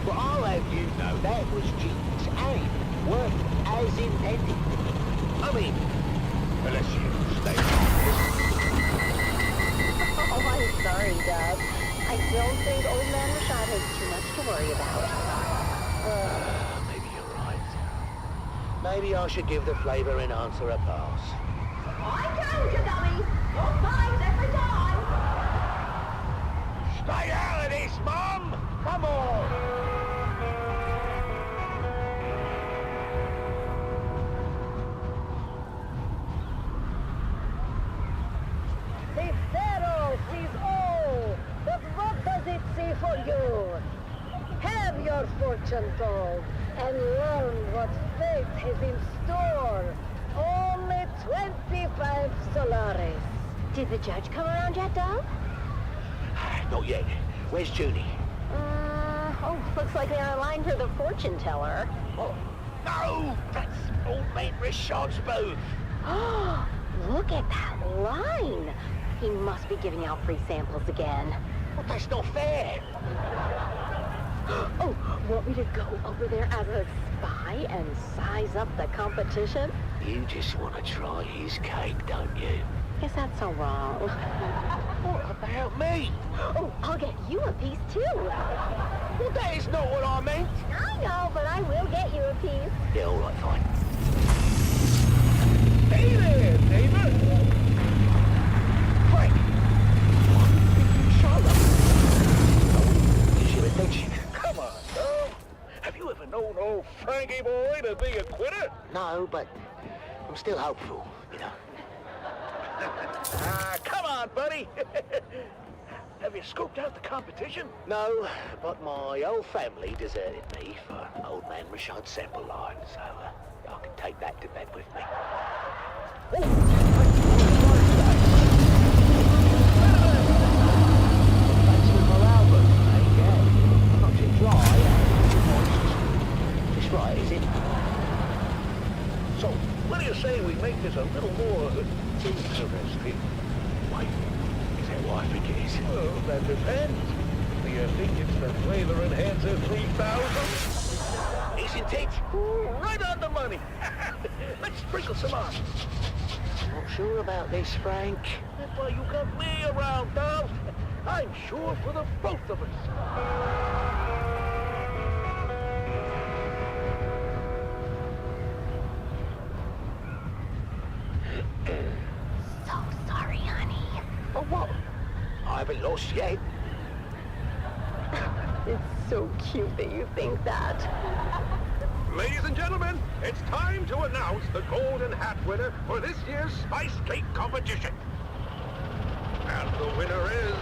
But I'll have you know that was genius and worked as intended. I mean, unless you stay. Oh, I'm sorry, Dove. I don't think Old Man Rashad has too much to worry about. Maybe you're right. Maybe I should give the flavor enhancer a pass. I told you, dummy! No fights every time! Stay out of this, Mum! Come on! The Pharaoh sees all, but what does it say for you? Have your fortune told and learn what fate has in store. Only 25 Solaris. Did the judge come around yet, Dove? Not yet. Where's Junie? Looks like they're aligned for the fortune teller. Oh, no! That's Old Man Rashad's booth. Look at that line. He must be giving out free samples again. Well, that's not fair. Oh, want me to go over there as a spy and size up the competition? You just want to try his cake, don't you? Guess that's so wrong. What about me? Oh, I'll get you a piece too. Well, that is not what I meant. I know, but I will get you a piece. Yeah, all right, fine. Hey there, neighbor. Frank. Charlotte. Gives you attention. Come on, Tom. Have you ever known old Frankie boy to be a quitter? No, but I'm still hopeful, you know. Come on, buddy. Have you scoped out the competition? No, but my old family deserted me for old man Rashad's sample line, so I can take that to bed with me. That's with my album, eh? Yeah. Not too dry, just right, is it? So, what do you say we make this a little more interesting? Wait, is that what I think it is? Well, that depends. Do you think it's the Flavor Enhancer 3000? Isn't it? Right on the money. Let's sprinkle some on. Not sure about this, Frank. That's why you got me around, Dove. I'm sure for the both of us. So sorry, honey. Oh, what? I haven't lost yet. It's so cute that you think that. Ladies and gentlemen, it's time to announce the golden hat winner for this year's Spice Cake competition. And the winner is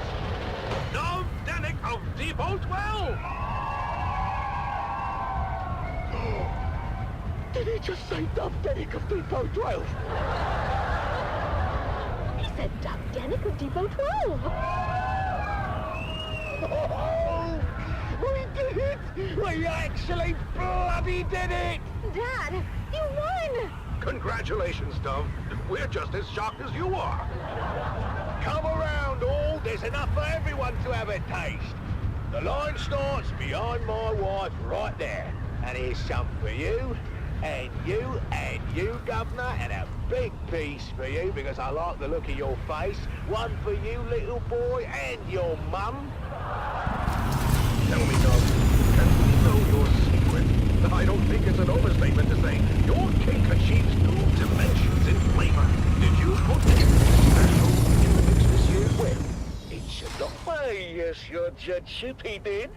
Dove Denick of Depot 12. Did he just say Dove Denick of Depot 12? He said Dove Denick of Depot 12. Oh, we did it! We actually bloody did it! Dad, you won! Congratulations, Dove. We're just as shocked as you are. Come around, all. There's enough for everyone to have a taste. The line starts behind my wife right there. And here's some for you, and you, Governor, and a big piece for you because I like the look of your face. One for you, little boy, and your mum. Tell me, Dove, can we know your secret? I don't think it's an overstatement to say your cake achieves new dimensions in flavor. Did you put anything special in the mix this year? Well, it's a lot. Why, yes, your judgeship, he did.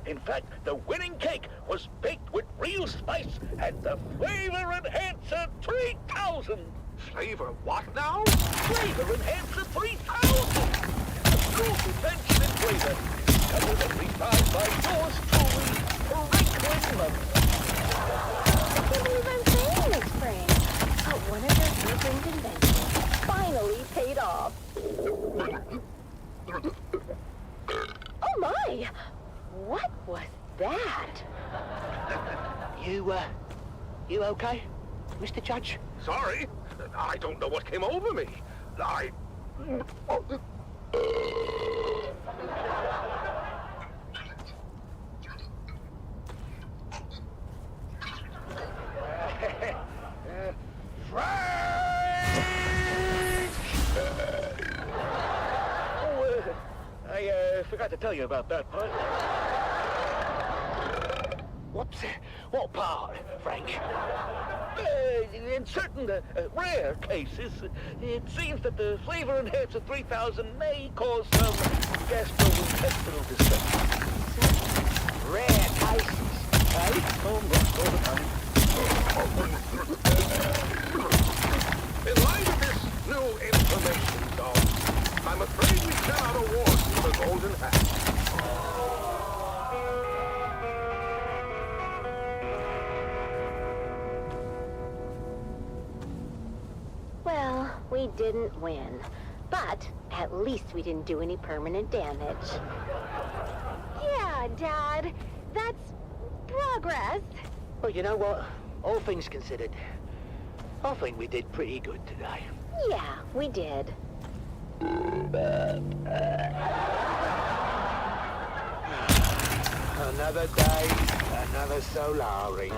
In fact, the winning cake was baked with real spice and the Flavor Enhancer 3000. Flavor what now? Flavor Enhancer 3000! A true invention in flavor. Discovered every time by yours truly, Franklin Love. I can't believe I'm saying this, Frank. But one of your husband's inventions finally paid off. Oh my! What was that? You okay, Mr. Judge? Sorry, I don't know what came over me. I forgot to tell you about that part. What part, Frank? In certain rare cases, it seems that the Flavor Enhancer 3000 may cause some gastrointestinal distress. Rare cases, eh? Oh, all the time. In light of this new information, Dom, I'm afraid we cannot award you the golden hat. Well, we didn't win. But at least we didn't do any permanent damage. Yeah, Dad. That's progress. Well, you know what? All things considered, I think we did pretty good today. Yeah, we did. Another day, another Solari.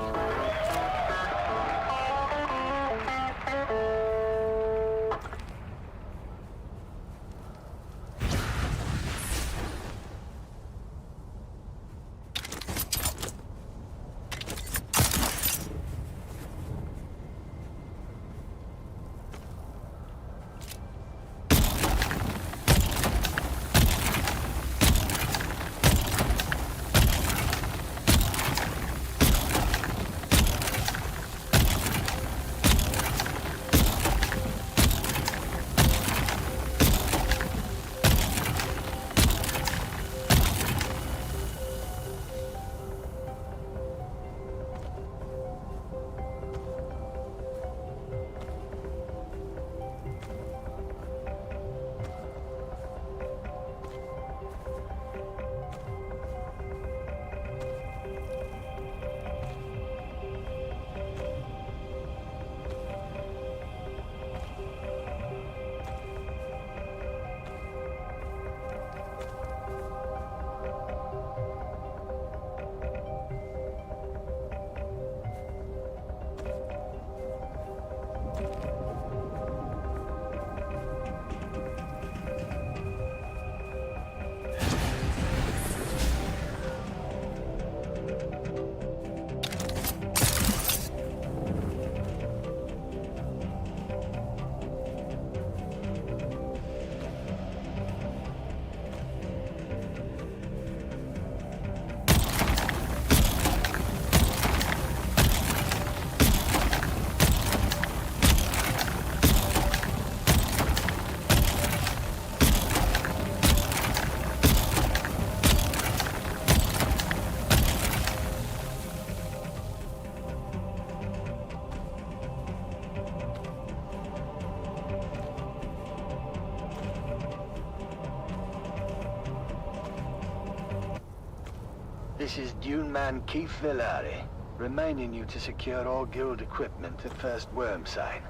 This is Dune man Keith Villari, reminding you to secure all guild equipment at First Worm Sign.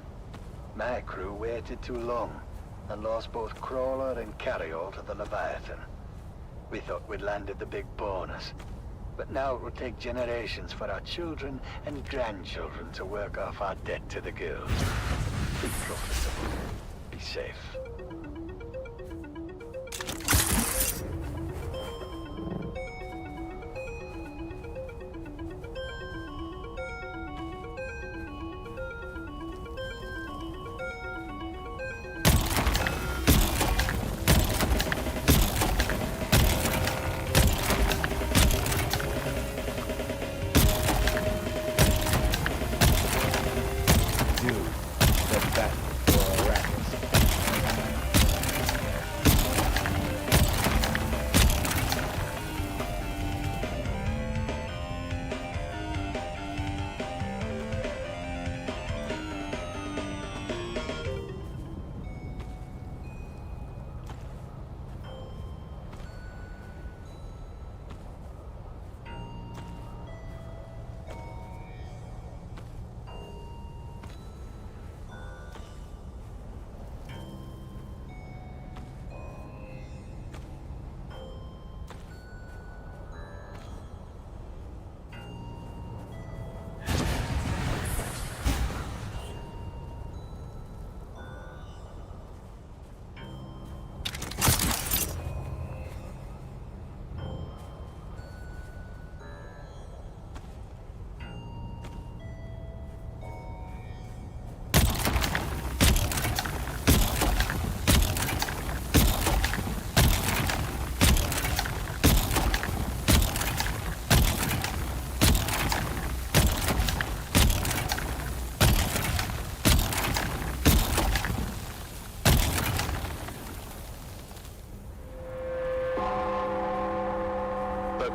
My crew waited too long and lost both crawler and carryall to the Leviathan. We thought we'd landed the big bonus, but now it will take generations for our children and grandchildren to work off our debt to the guild. Be profitable. Be safe.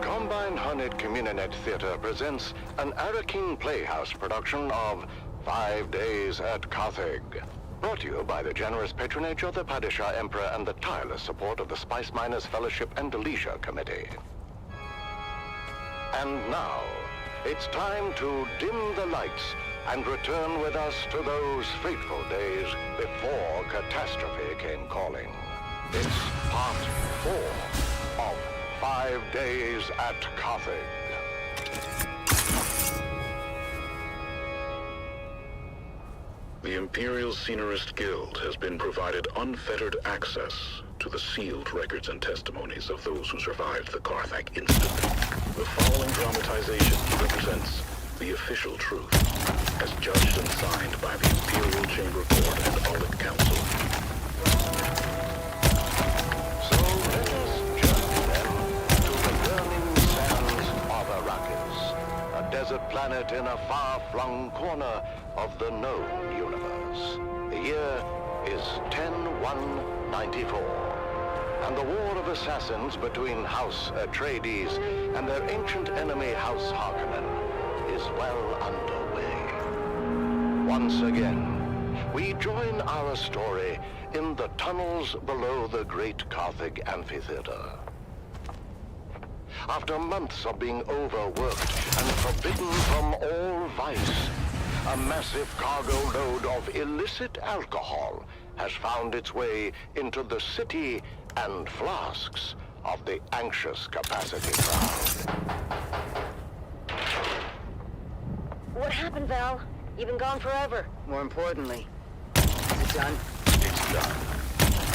Combine-Hunted Communinet Theater presents an Arakin Playhouse production of 5 Days at Carthage. Brought to you by the generous patronage of the Padishah Emperor and the tireless support of the Spice Miners Fellowship and Leisure Committee. And now, it's time to dim the lights and return with us to those fateful days before catastrophe came calling. It's part 4 of 5 days at Carthage. The Imperial Scenarist Guild has been provided unfettered access to the sealed records and testimonies of those who survived the Carthage incident. The following dramatization represents the official truth, as judged and signed by the Imperial Chamber Court and Audit Council. So let us journey then to the burning sands of Arrakis, a desert planet in a far-flung corner of the known universe. The year is 10-1-94, and the war of assassins between House Atreides and their ancient enemy House Harkonnen is well underway. Once again, we join our story in the tunnels below the great Carthage amphitheater. After months of being overworked and forbidden from all vice, a massive cargo load of illicit alcohol has found its way into the city and flasks of the anxious capacity crowd. What happened, Val? You've been gone forever. More importantly, is it done? It's done.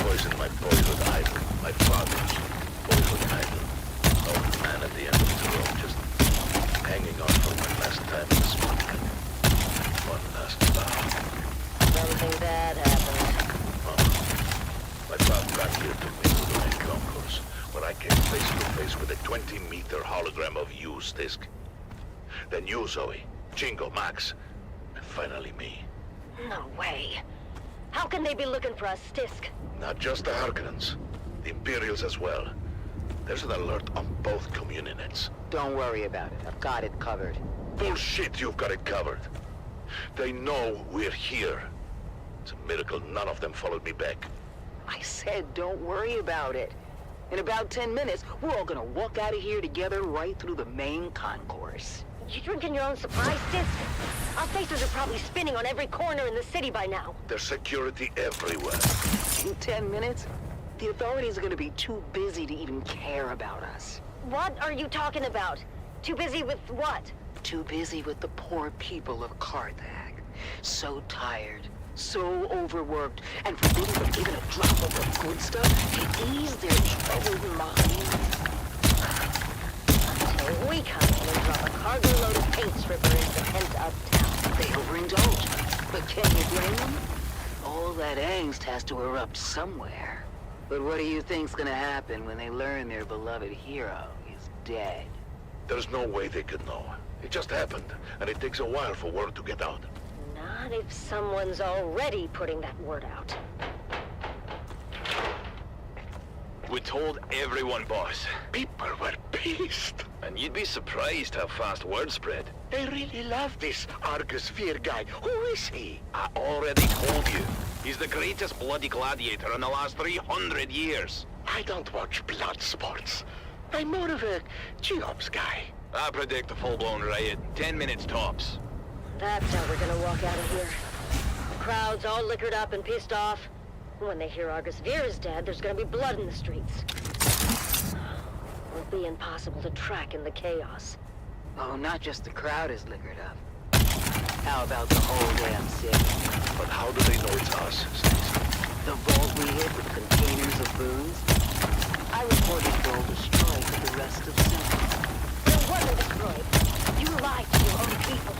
Poisoned my boyhood idol. My father's boyhood idol. Old man at the end of his rope, just hanging on for one last time this morning. One last vow. Something bad happened. My father got here took me to the main concourse, where I came face to face with a 20-meter hologram of you, Stisk. Then you, Zoe, Jingo, Max, and finally me. No way. How can they be looking for us, Stisk? Not just the Harkonnens, the Imperials as well. There's an alert on both communinets. Don't worry about it. I've got it covered. Bullshit, you've got it covered. They know we're here. It's a miracle none of them followed me back. I said don't worry about it. In about 10 minutes, we're all gonna walk out of here together right through the main concourse. You drinking your own supply, Stisk? Our faces are probably spinning on every corner in the city by now. There's security everywhere. In 10 minutes, the authorities are gonna be too busy to even care about us. What are you talking about? Too busy with what? Too busy with the poor people of Carthage. So tired, so overworked, and forbidden from even a drop of the good stuff to ease their troubled minds. Until we come in and drop a cargo load of paint strippers into pent-up town. They overindulge, but can you blame them? All that angst has to erupt somewhere. But what do you think's gonna happen when they learn their beloved hero is dead? There's no way they could know. It just happened, and it takes a while for word to get out. Not if someone's already putting that word out. We told everyone, boss. People were pissed. And you'd be surprised how fast word spread. They really love this Argus Fear guy. Who is he? I already told you. He's the greatest bloody gladiator in the last 300 years. I don't watch blood sports. I'm more of a Geops guy. I predict a full-blown riot. 10 minutes tops. That's how we're gonna walk out of here. The crowd's all liquored up and pissed off. When they hear Argus Veer is dead, there's gonna be blood in the streets. It'll be impossible to track in the chaos. Oh, not just the crowd is liquored up. How about the whole damn city? But how do they know it's us, Stacey? The vault we hit with containers of booze? I reported gold destroyed with the rest of Central. It wasn't destroyed. You lied to your own people.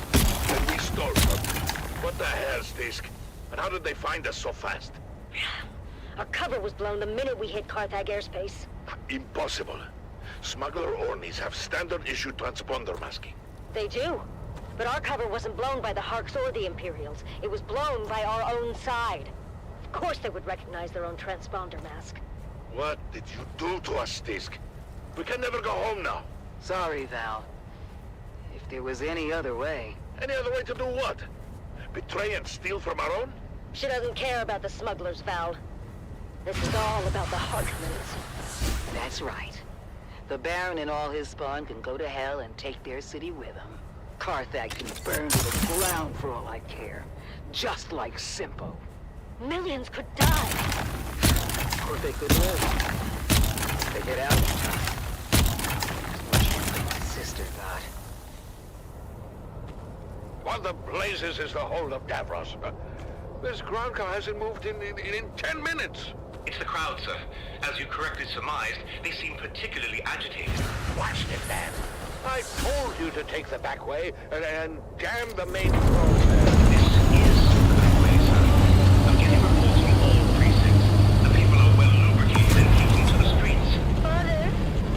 And we stole something. What the hell, Stisk? And how did they find us so fast? Our cover was blown the minute we hit Carthage airspace. Impossible. Smuggler Ornies have standard-issue transponder masking. They do. But our cover wasn't blown by the Harks or the Imperials. It was blown by our own side. Of course they would recognize their own transponder mask. What did you do to us, Stisk? We can never go home now. Sorry, Val. If there was any other way... Any other way to do what? Betray and steal from our own? She doesn't care about the smugglers, Val. This is all about the Harkonnens. That's right. The Baron and all his spawn can go to hell and take their city with them. Carthage can burn to the ground for all I care. Just like Simpo. Millions could die. Or they could live. They get out in time. sister, that. What the blazes is the hold of Davros? This ground car hasn't moved in 10 minutes. It's the crowd, sir. As you correctly surmised, they seem particularly agitated. Watch it, man. I told you to take the back way and damn the main thoroughfare. This is the back way, sir. I'm getting reports from all precincts. The people are well lubricated and taken to the streets. Father?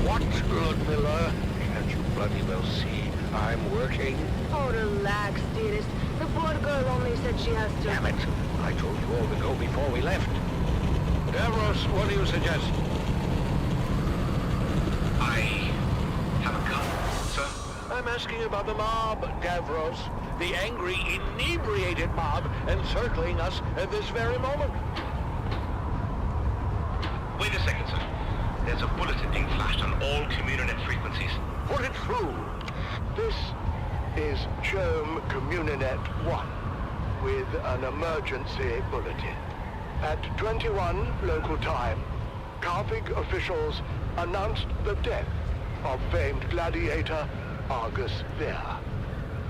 What, Ludmilla? Can't you bloody well see I'm working? Oh, relax, dearest. The poor girl only said she has to... Damn it. I told you all to go before we left. Davros, what do you suggest? I have a gun, sir. I'm asking about the mob, Davros. The angry, inebriated mob encircling us at this very moment. Wait a second, sir. There's a bulletin being flashed on all Communinet frequencies. Put it through. This is Germ Communinet 1 with an emergency bulletin. At 21 local time, Carthage officials announced the death of famed gladiator Argus Ver.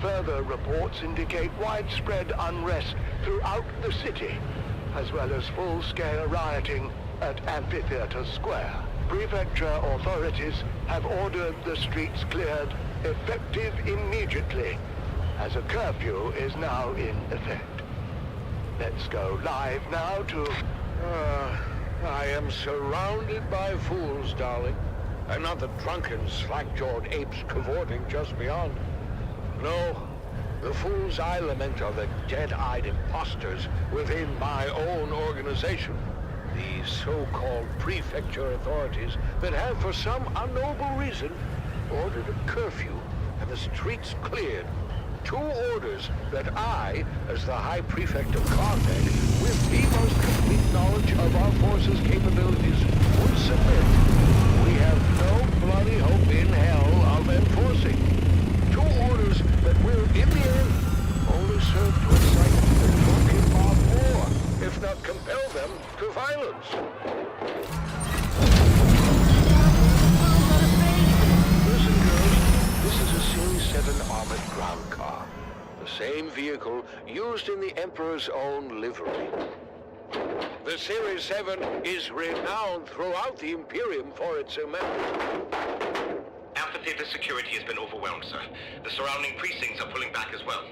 Further reports indicate widespread unrest throughout the city, as well as full-scale rioting at Amphitheater Square. Prefecture authorities have ordered the streets cleared, effective immediately, as a curfew is now in effect. Let's go live now to... I am surrounded by fools, darling. And not the drunken, slack-jawed apes cavorting just beyond. No, the fools I lament are the dead-eyed imposters within my own organization. These so-called prefecture authorities that have, for some unknowable reason, ordered a curfew and the streets cleared. 2 orders that I, as the High Prefect of Carthage, with the most complete knowledge of our forces' capabilities, would submit. We have no bloody hope in hell of enforcing. 2 orders that will, in the end, only serve to incite the drunken mob war, if not compel them to violence. Listen, girls, this is a Series 7 armored ground car. The same vehicle used in the Emperor's own livery. The Series 7 is renowned throughout the Imperium for its immense... Amphitheater security has been overwhelmed, sir. The surrounding precincts are pulling back as well.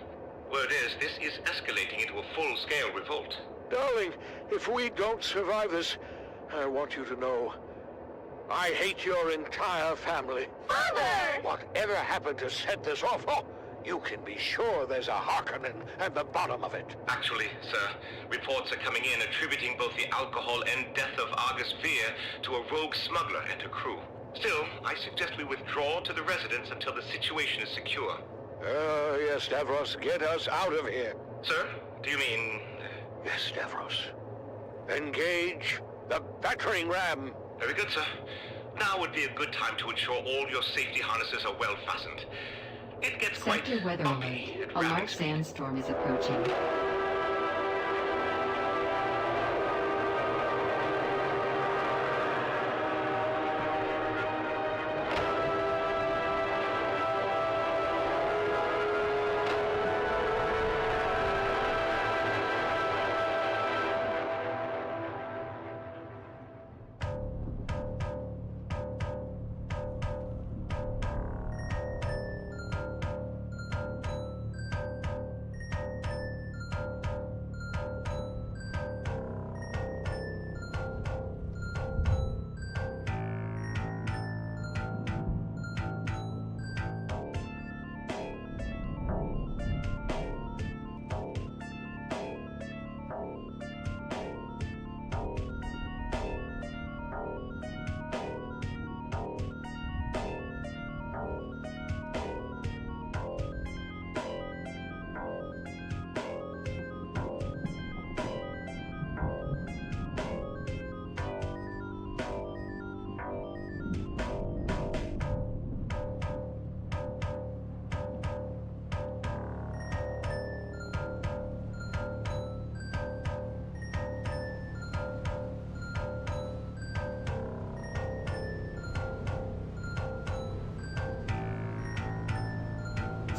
Word is, this is escalating into a full-scale revolt. Darling, if we don't survive this, I want you to know, I hate your entire family. Father! Whatever happened to set this off? Oh, you can be sure there's a Harkonnen at the bottom of it. Actually, sir, reports are coming in attributing both the alcohol and death of Argus Veer to a rogue smuggler and her crew. Still, I suggest we withdraw to the residence until the situation is secure. Yes, Davros, get us out of here. Sir, do you mean... Yes, Davros. Engage the battering ram. Very good, sir. Now would be a good time to ensure all your safety harnesses are well fastened. It gets quite Sector weather bumpy alert. at A ramming large speed. sandstorm is approaching.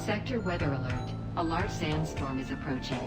Sector weather alert. A large sandstorm is approaching.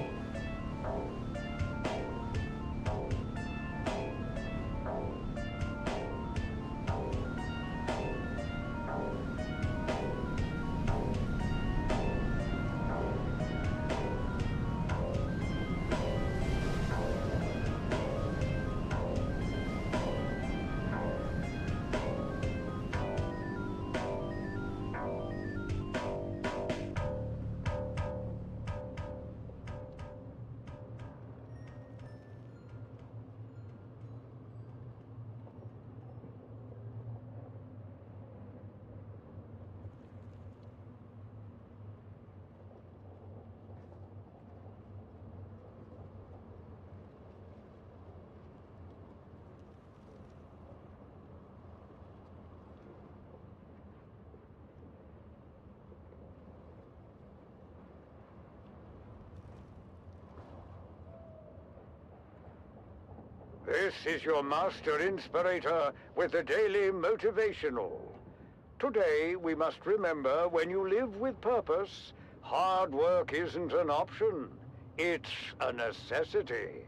This is your Master Inspirator with the Daily Motivational. Today, we must remember when you live with purpose, hard work isn't an option. It's a necessity.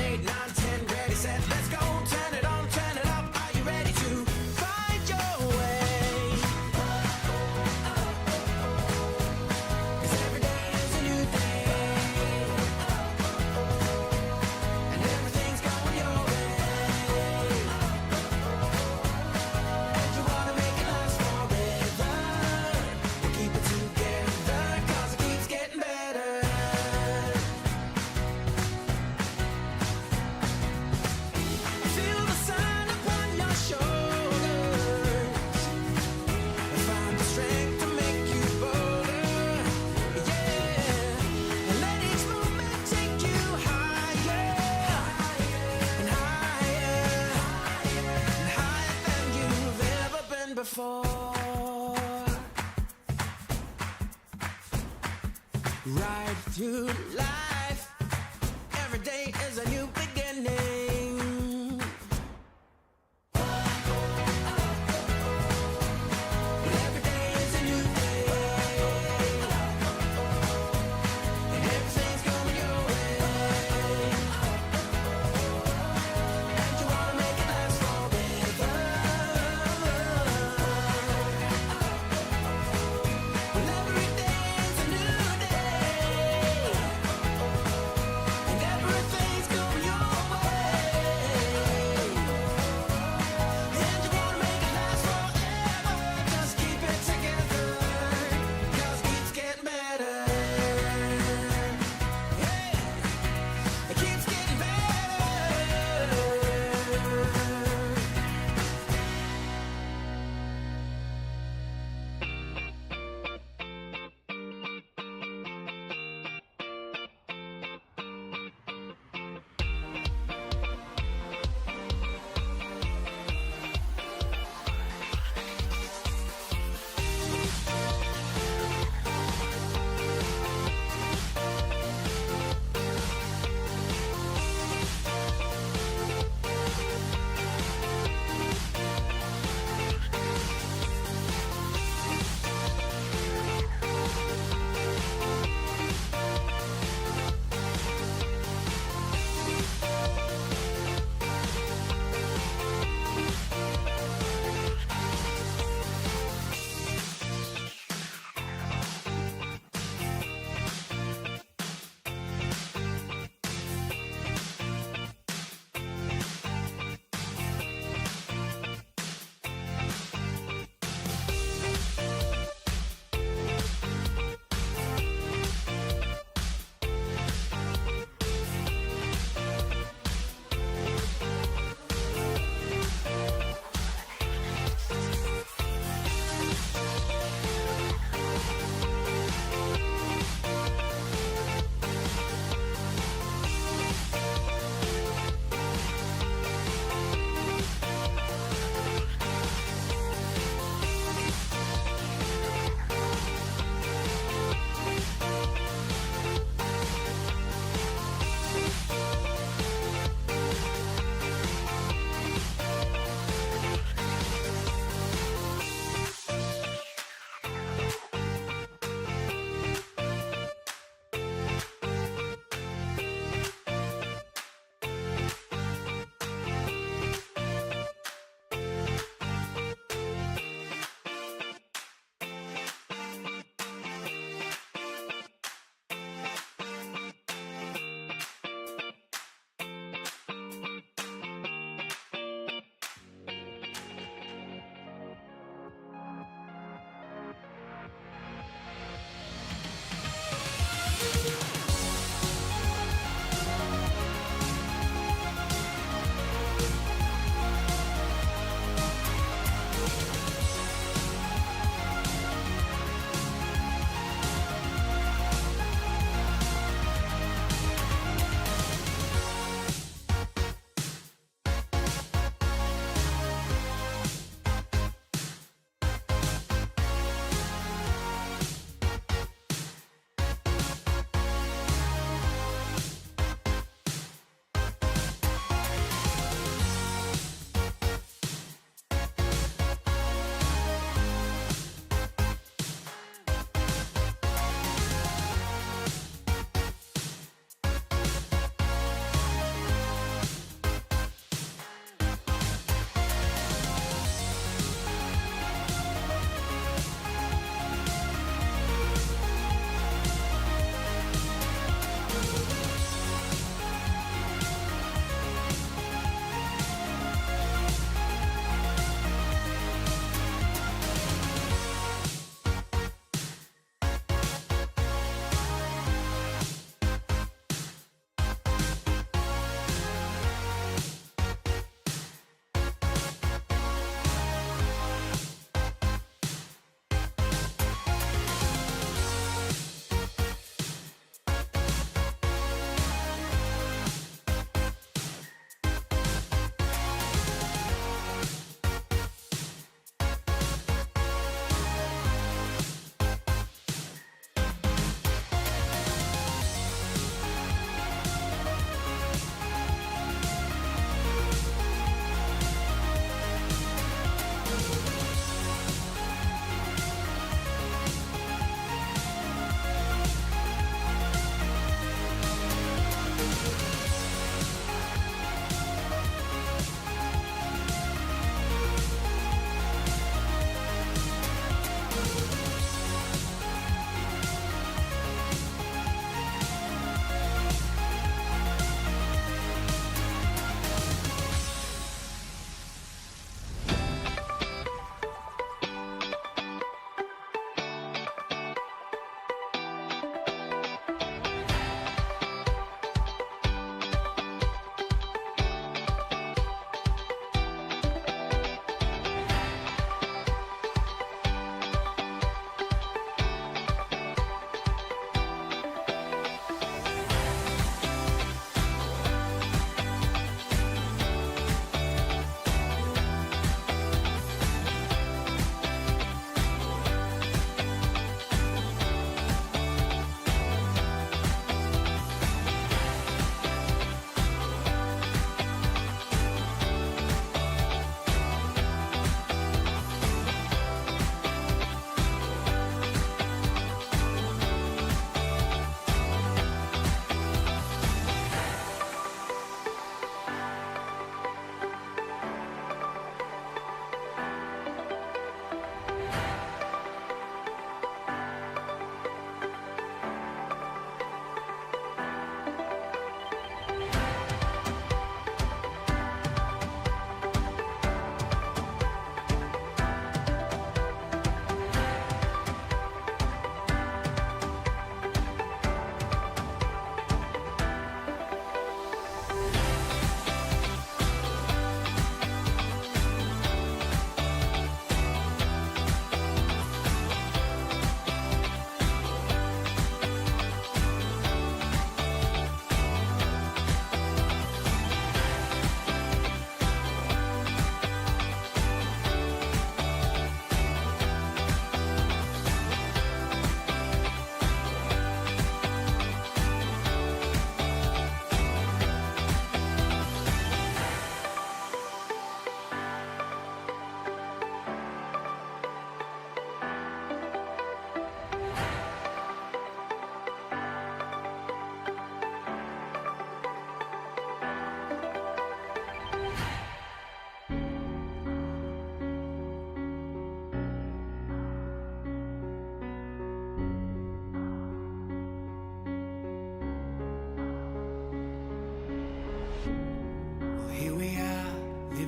8, 9, 10, ready, set, let's go. Turn it on, turn it up. Are you ready to find your way? 'Cause every day is a new day, and everything's going your way. And you wanna make it last forever. We'll keep it together, 'cause it keeps getting better. Feel the sun upon your shoulders. Find the strength to make you bolder. Yeah. And let each movement take you higher and higher and higher than you've ever been before. Right through life, every day is a new beginning. Every day is a new day, and everything's going your way. And you wanna make it last forever. Well, every day is a new day,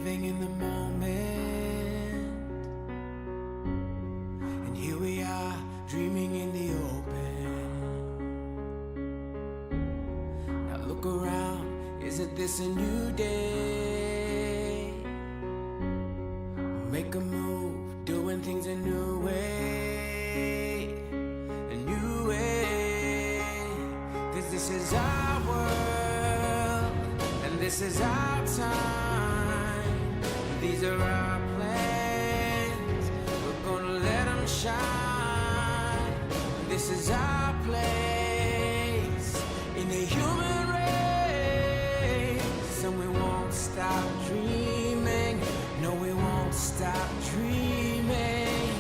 living in the moment. And here we are, dreaming in the open. Now look around, isn't this a new day? Make a move, doing things a new way. A new way. 'Cause this is our world, and this is our time. These are our plans, we're gonna let them shine. This is our place in the human race, and we won't stop dreaming. No, we won't stop dreaming.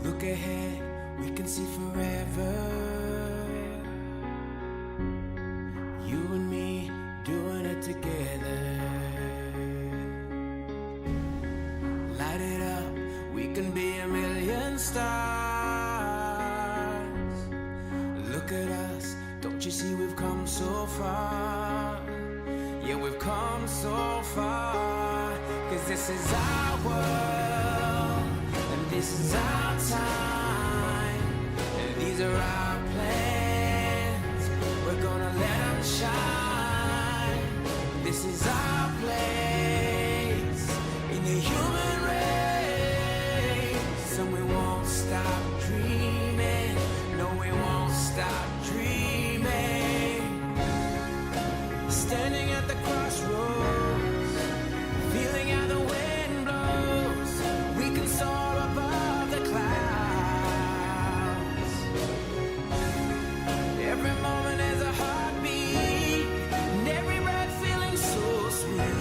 Look ahead, we can see forever. You and me doing it together. Light it up, we can be a million stars. Look at us, don't you see we've come so far? Yeah, we've come so far. 'Cause this is our world, and this is our time, and these are our plans. We're gonna let them shine. This is our place in the human race, and we won't stop dreaming. No, we won't stop dreaming. Standing at the crossroads, feeling how the wind blows. We can soar above the clouds. Every moment is a heartbeat, and every breath feeling so sweet.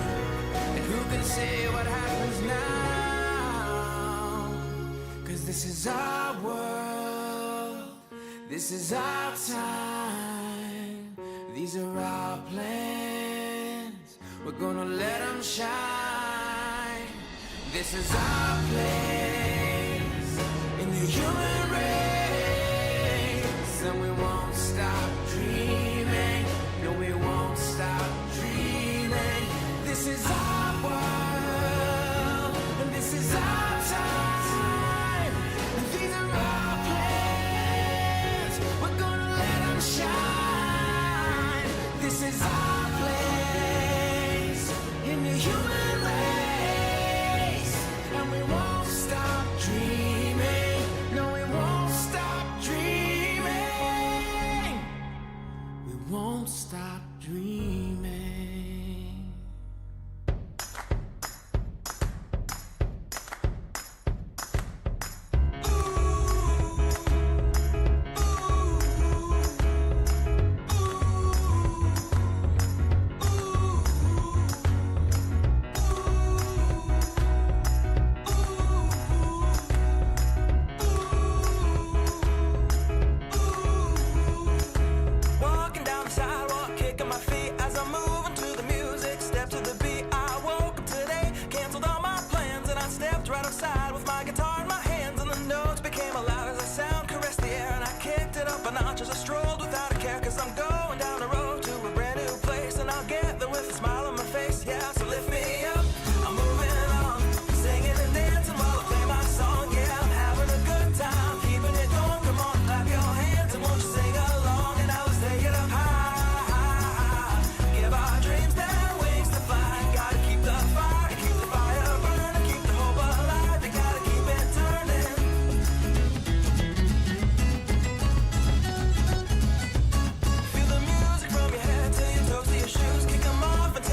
And who can say what happens now? 'Cause this is our world, this is our time. These are our plans, we're gonna let them shine. This is our place in the human race, and we won't stop dreaming. No, we won't stop dreaming. This is our world, and this is our time. And these are our plans, we're gonna let them shine. This is our place in the human race, and we won't stop dreaming. No, we won't stop dreaming. We won't stop dreaming. Walking down the sidewalk, kicking my feet as I'm moving to the music. Step to the beat, I woke up today, canceled all my plans, and I stepped right outside with my guitar in my hands, and the notes became loud as the sound caressed the air, and I kicked it up a notch as I strolled without a care, 'cause I'm going down the road to a brand new place, and I'll get there with a smile on my face. Yeah, so lift me up, I'm moving on, singing and dancing while I play my song. Yeah, I'm having a good time, keeping it going. Come on, clap your hands and won't you sing along, and now let's take it up high. Give our dreams their wings to fly. Gotta keep the fire burning, keep the hope alive. You gotta keep it turning. Feel the music from your head to your toes to your shoes. Kick 'em off and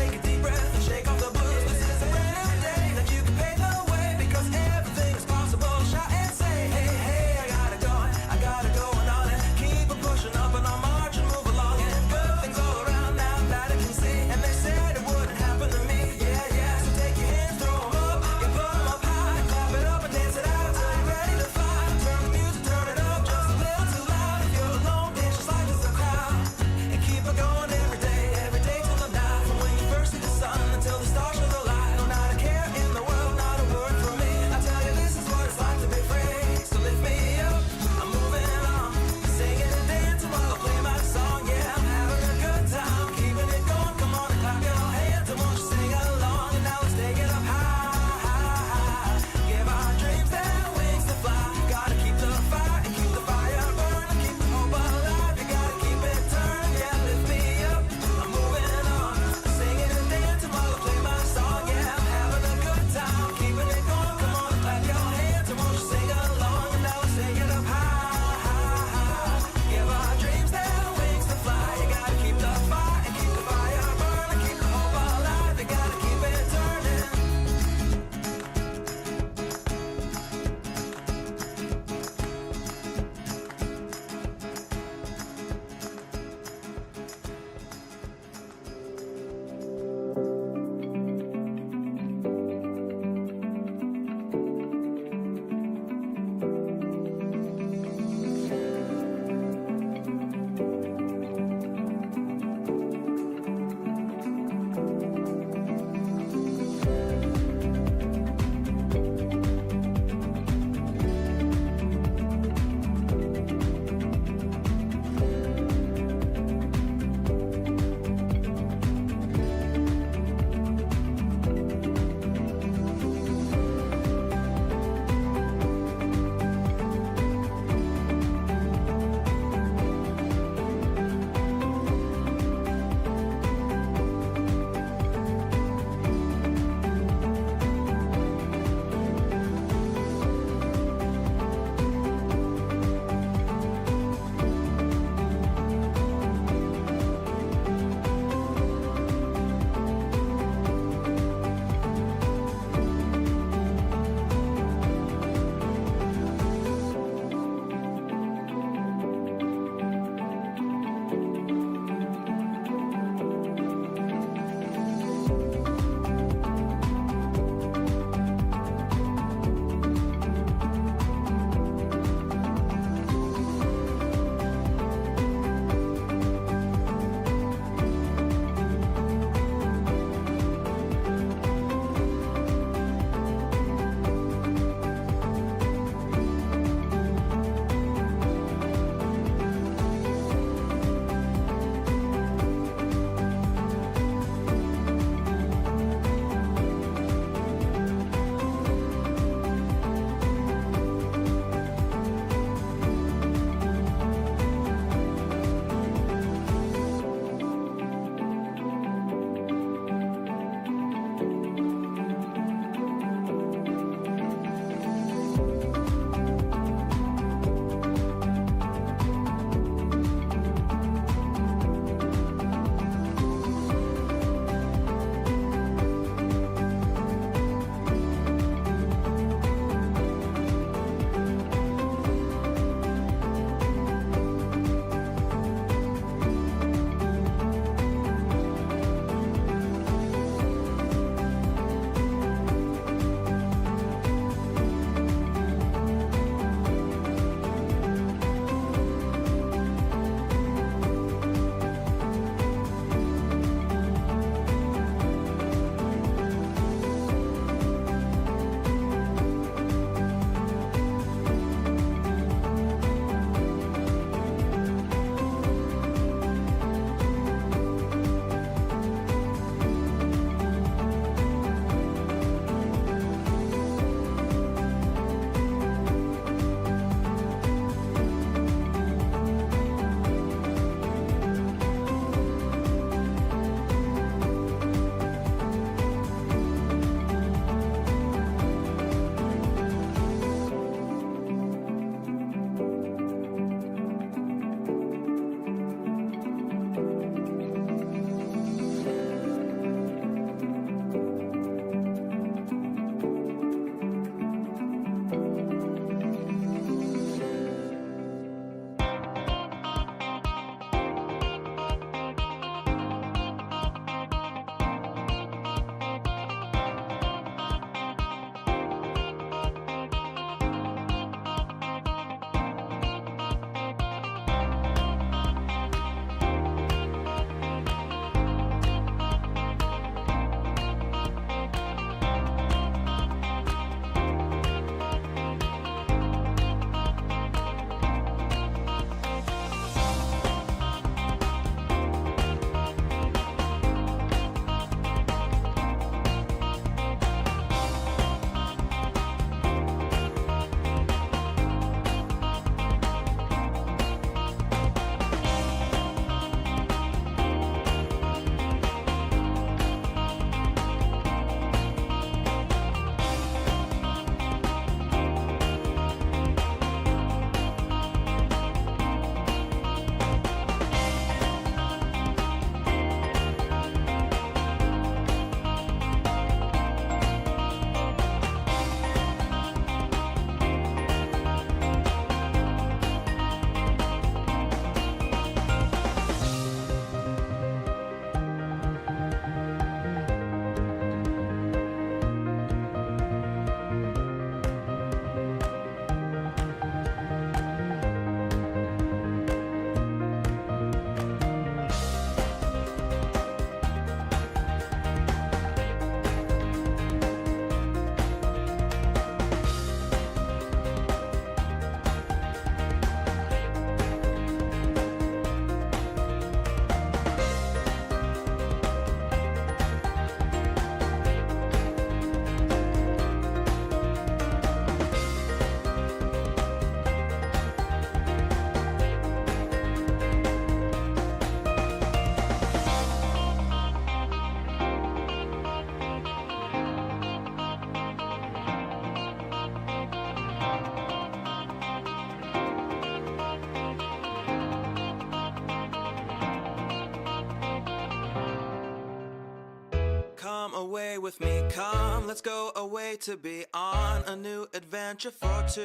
away with me. Come, let's go away to be on a new adventure for two.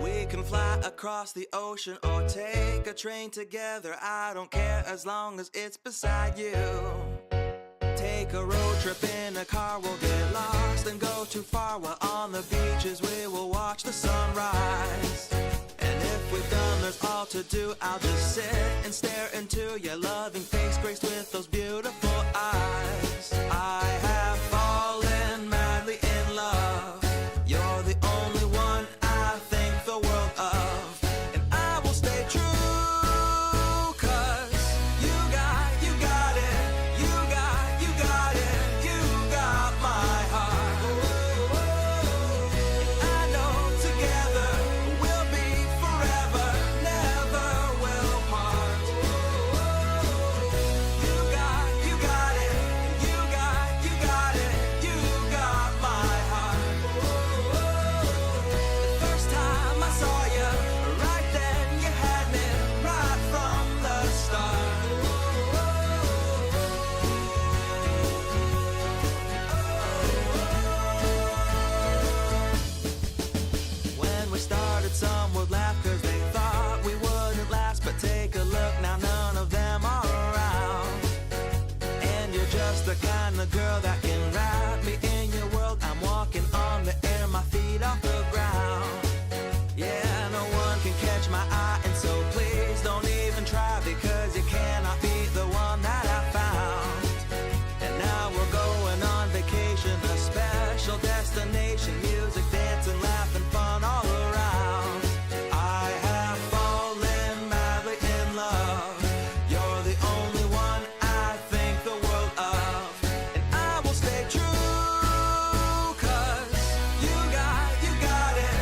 We can fly across the ocean or take a train together. I don't care as long as it's beside you. Take a road trip in a car, we'll get lost and go too far. While on the beaches we will watch the sunrise. And if we've done there's all to do, I'll just sit and stare into your loving face, graced with those beautiful eyes. I have fallen madly in love. You're the only one I think the world of, and I will stay true. Some would laugh cause they thought we wouldn't last, but take a look now, none of them are around. And you're just the kind of girl that can wrap me in your world. I'm walking on the air, my feet off the ground. Yeah, no one can catch my eye, and so please don't even try, because you cannot be the one that I found. And now we're going on vacation, a special destination, music, dancing, laughing, fun all around. You got it.